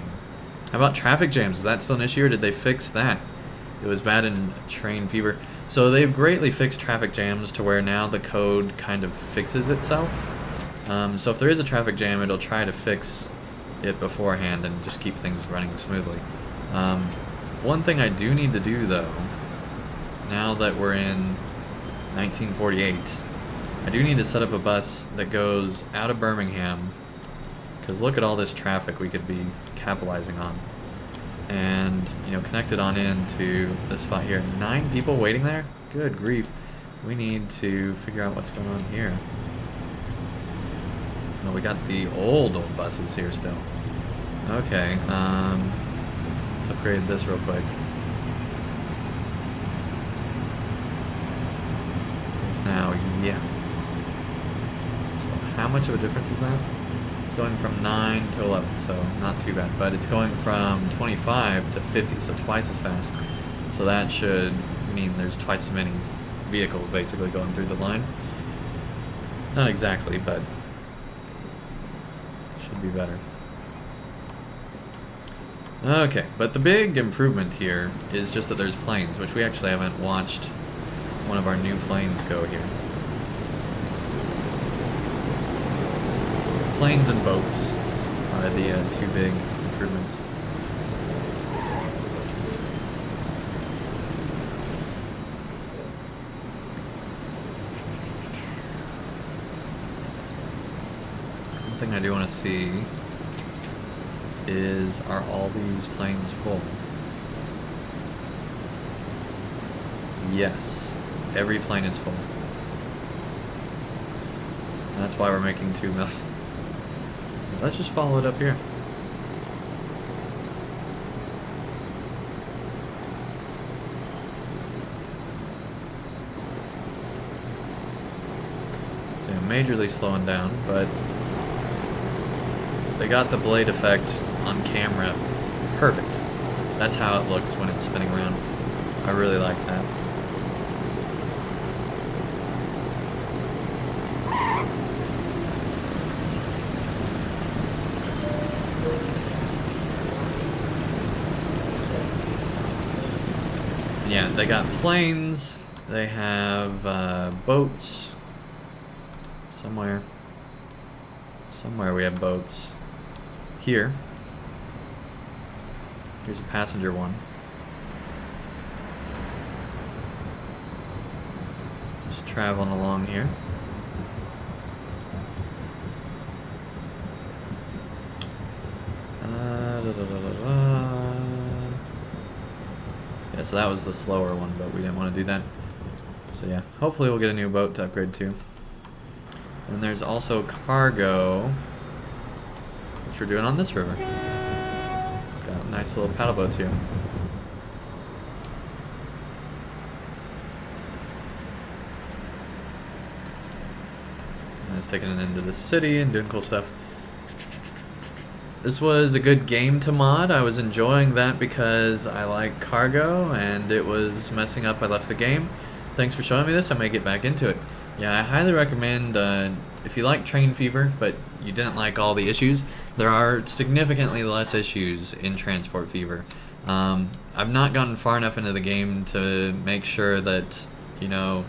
How about traffic jams? Is that still an issue or did they fix that? It was bad in Train Fever. So they've greatly fixed traffic jams to where now the code kind of fixes itself. So if there is a traffic jam, it'll try to fix it beforehand and just keep things running smoothly. One thing I do need to do though, now that we're in 1948, I do need to set up a bus that goes out of Birmingham, because look at all this traffic we could be capitalizing on. And, you know, connect it on into this spot here. 9 people waiting there? Good grief. We need to figure out what's going on here. Oh, we got the old buses here still. Okay, let's upgrade this real quick. It's now, yeah. So how much of a difference is that? It's going from 9 to 11, so not too bad. But it's going from 25 to 50, so twice as fast. So that should mean there's twice as many vehicles basically going through the line. Not exactly, but should be better. Okay, but the big improvement here is just that there's planes, which we actually haven't watched one of our new planes go here. Planes and boats are the 2 big improvements. One thing I do want to see is, are all these planes full? Yes, every plane is full. That's why we're making 2 million. Let's just follow it up here. So majorly slowing down, but they got the blade effect on camera perfect. That's how it looks when it's spinning around. I really like that. Yeah, they got planes, they have boats. Somewhere we have boats. Here's a passenger one. Just traveling along here. Yeah, so that was the slower one, but we didn't want to do that. So yeah, hopefully we'll get a new boat to upgrade to. And there's also cargo, which we're doing on this river. Got nice little paddle boats here. And it's taking it into the city and doing cool stuff. This was a good game to mod. I was enjoying that because I like cargo and it was messing up. I left the game. Thanks for showing me this. I may get back into it. Yeah, I highly recommend, if you like Train Fever, but you didn't like all the issues, there are significantly less issues in Transport Fever. I've not gotten far enough into the game to make sure that, you know,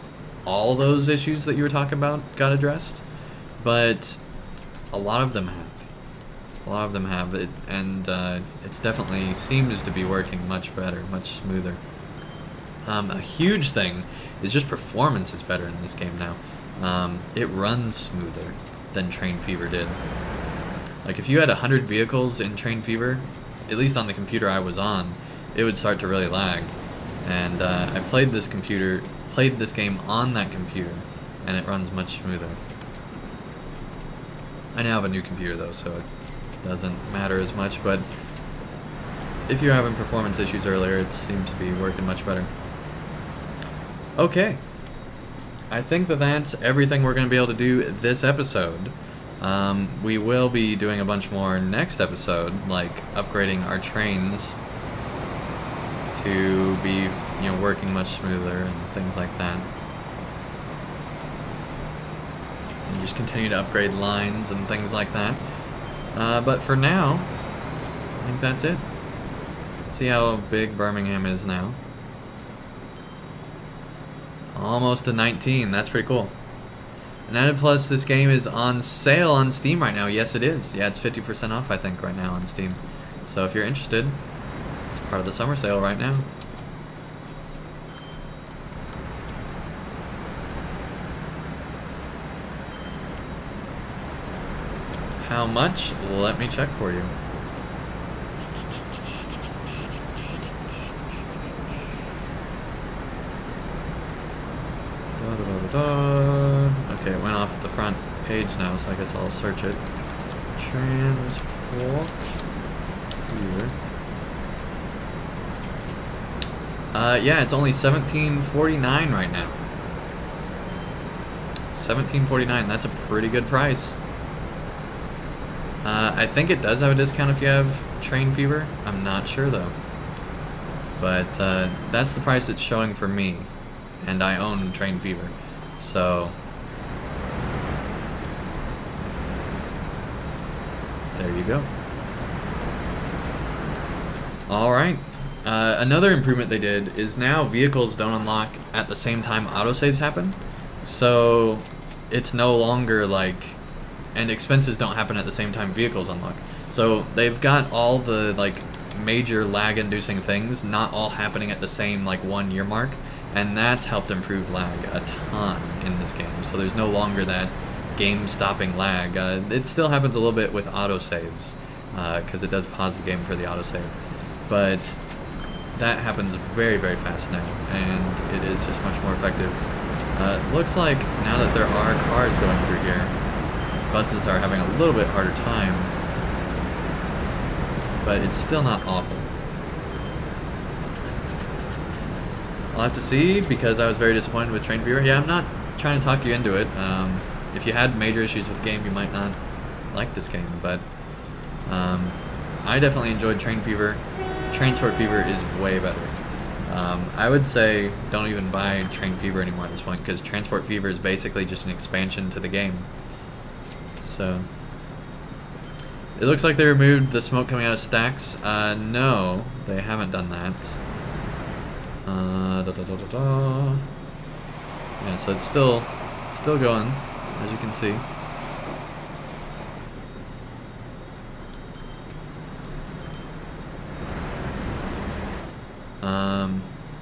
all those issues that you were talking about got addressed, but a lot of them have. A lot of them have it, and it's definitely seems to be working much better, much smoother. A huge thing is just performance is better in this game now. It runs smoother than Train Fever did. Like if you had 100 vehicles in Train Fever, at least on the computer I was on, it would start to really lag. And I played this game on that computer, and it runs much smoother. I now have a new computer though, so it doesn't matter as much, but if you're having performance issues earlier, it seems to be working much better. Okay, I think that that's everything we're going to be able to do this episode. We will be doing a bunch more next episode, like upgrading our trains to be, you know, working much smoother and things like that. And just continue to upgrade lines and things like that. But for now, I think that's it. Let's see how big Birmingham is now. Almost to 19, that's pretty cool. And added plus, this game is on sale on Steam right now. Yes, it is. Yeah, it's 50% off, I think, right now on Steam. So if you're interested, it's part of the summer sale right now. How much? Let me check for you. Okay, it went off the front page now, so I guess I'll search it. Transport here. Yeah, it's only $17.49 right now. $17.49. That's a pretty good price. I think it does have a discount if you have Train Fever. I'm not sure though. But that's the price it's showing for me, and I own Train Fever. So there you go. All right. Another improvement they did is now vehicles don't unlock at the same time autosaves happen. So it's no longer like, and expenses don't happen at the same time vehicles unlock. So they've got all the like major lag inducing things not all happening at the same like 1 year mark, and that's helped improve lag a ton in this game. So there's no longer that game-stopping lag. It still happens a little bit with autosaves, because it does pause the game for the autosave. But that happens very, very fast now, and it is just much more effective. Looks like now that there are cars going through here, buses are having a little bit harder time, but it's still not awful. I'll have to see, because I was very disappointed with Train Fever. Yeah, I'm not trying to talk you into it. If you had major issues with the game, you might not like this game, but I definitely enjoyed Train Fever. Transport Fever is way better. I would say don't even buy Train Fever anymore at this point, because Transport Fever is basically just an expansion to the game. So it looks like they removed the smoke coming out of stacks. No, they haven't done that. Yeah, so it's still going, as you can see.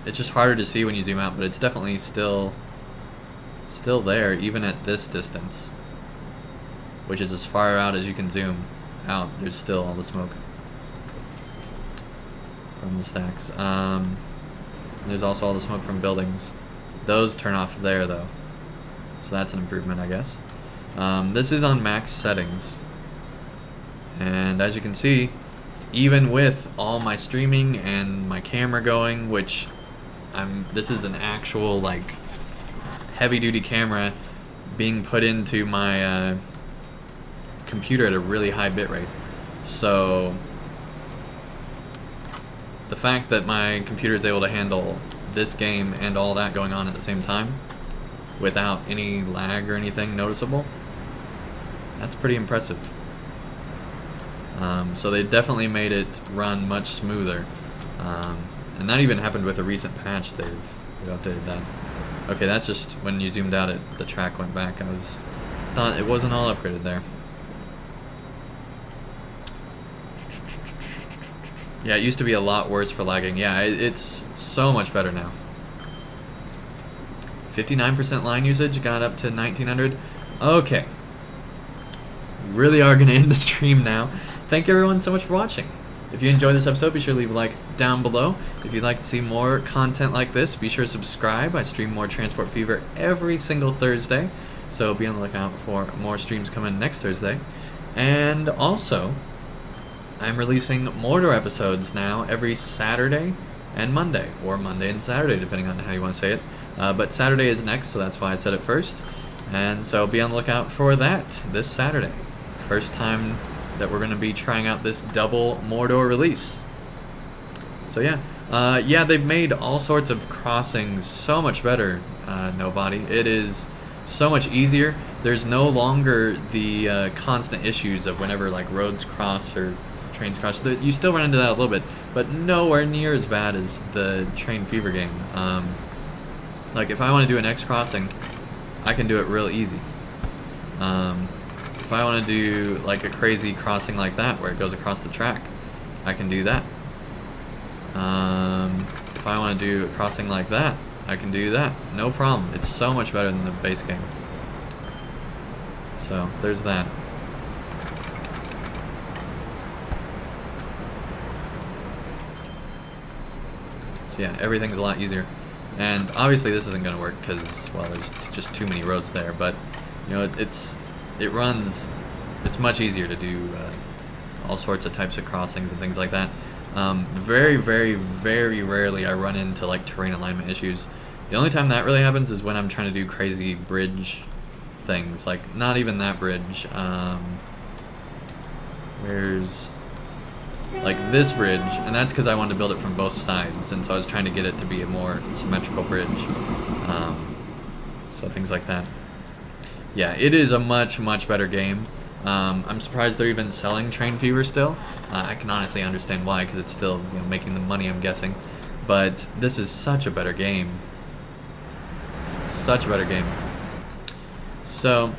It's just harder to see when you zoom out, but it's definitely still there, even at this distance, which is as far out as you can zoom out. There's still all the smoke from the stacks. There's also all the smoke from buildings. Those turn off there, though, so that's an improvement, I guess. This is on max settings, and as you can see, even with all my streaming and my camera going, which this is an actual like heavy-duty camera being put into my computer at a really high bitrate. So the fact that my computer is able to handle this game and all that going on at the same time without any lag or anything noticeable, that's pretty impressive. So they definitely made it run much smoother, and that even happened with a recent patch. They've updated that. Okay, that's just when you zoomed out, the track went back. I thought it wasn't all upgraded there. Yeah, it used to be a lot worse for lagging. Yeah, it's so much better now. 59% line usage, got up to 1900. Okay. Really are going to end the stream now. Thank you everyone so much for watching. If you enjoyed this episode, be sure to leave a like down below. If you'd like to see more content like this, be sure to subscribe. I stream more Transport Fever every single Thursday, so be on the lookout for more streams coming next Thursday. And also, I'm releasing Mordor episodes now every Saturday and Monday, or Monday and Saturday, depending on how you want to say it. But Saturday is next, so that's why I said it first. And so be on the lookout for that this Saturday. First time that we're going to be trying out this double Mordor release. So yeah, yeah, they've made all sorts of crossings so much better, Nobody. It is so much easier. There's no longer the constant issues of whenever like roads cross or trains cross. You still run into that a little bit, but nowhere near as bad as the Train Fever game. Like if I want to do an X crossing, I can do it real easy. If I want to do like a crazy crossing like that where it goes across the track, I can do that. If I want to do a crossing like that, I can do that. No problem. It's so much better than the base game. So there's that. So yeah, everything's a lot easier. And obviously this isn't going to work because, well, there's just too many roads there. But, you know, it's much easier to do all sorts of types of crossings and things like that. Very, very, very rarely I run into like terrain alignment issues. The only time that really happens is when I'm trying to do crazy bridge things. Like, not even that bridge. Where's... like this bridge, and that's because I wanted to build it from both sides, and so I was trying to get it to be a more symmetrical bridge. So things like that. Yeah, it is a much, much better game. I'm surprised they're even selling Train Fever still. I can honestly understand why, because it's still, you know, making the money, I'm guessing. But this is such a better game. Such a better game. So,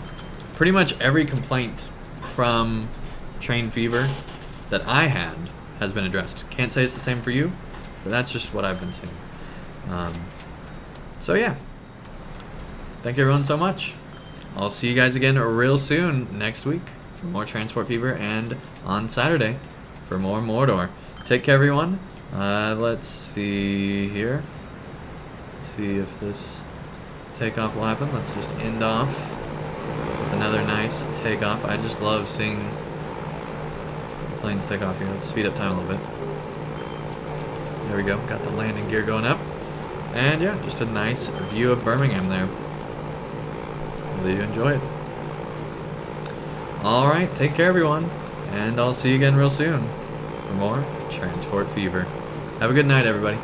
pretty much every complaint from Train Fever that I had has been addressed. Can't say it's the same for you, but that's just what I've been seeing. So yeah, thank you everyone so much. I'll see you guys again real soon next week for more Transport Fever, and on Saturday for more Mordor. Take care, everyone. Let's see here. Let's see if this takeoff will happen. Let's just end off with another nice takeoff. I just love seeing planes take off here. Let's speed up time a little bit. There we go. Got the landing gear going up. And yeah, just a nice view of Birmingham there. Hopefully you enjoy it. Alright, take care everyone. And I'll see you again real soon for more Transport Fever. Have a good night, everybody.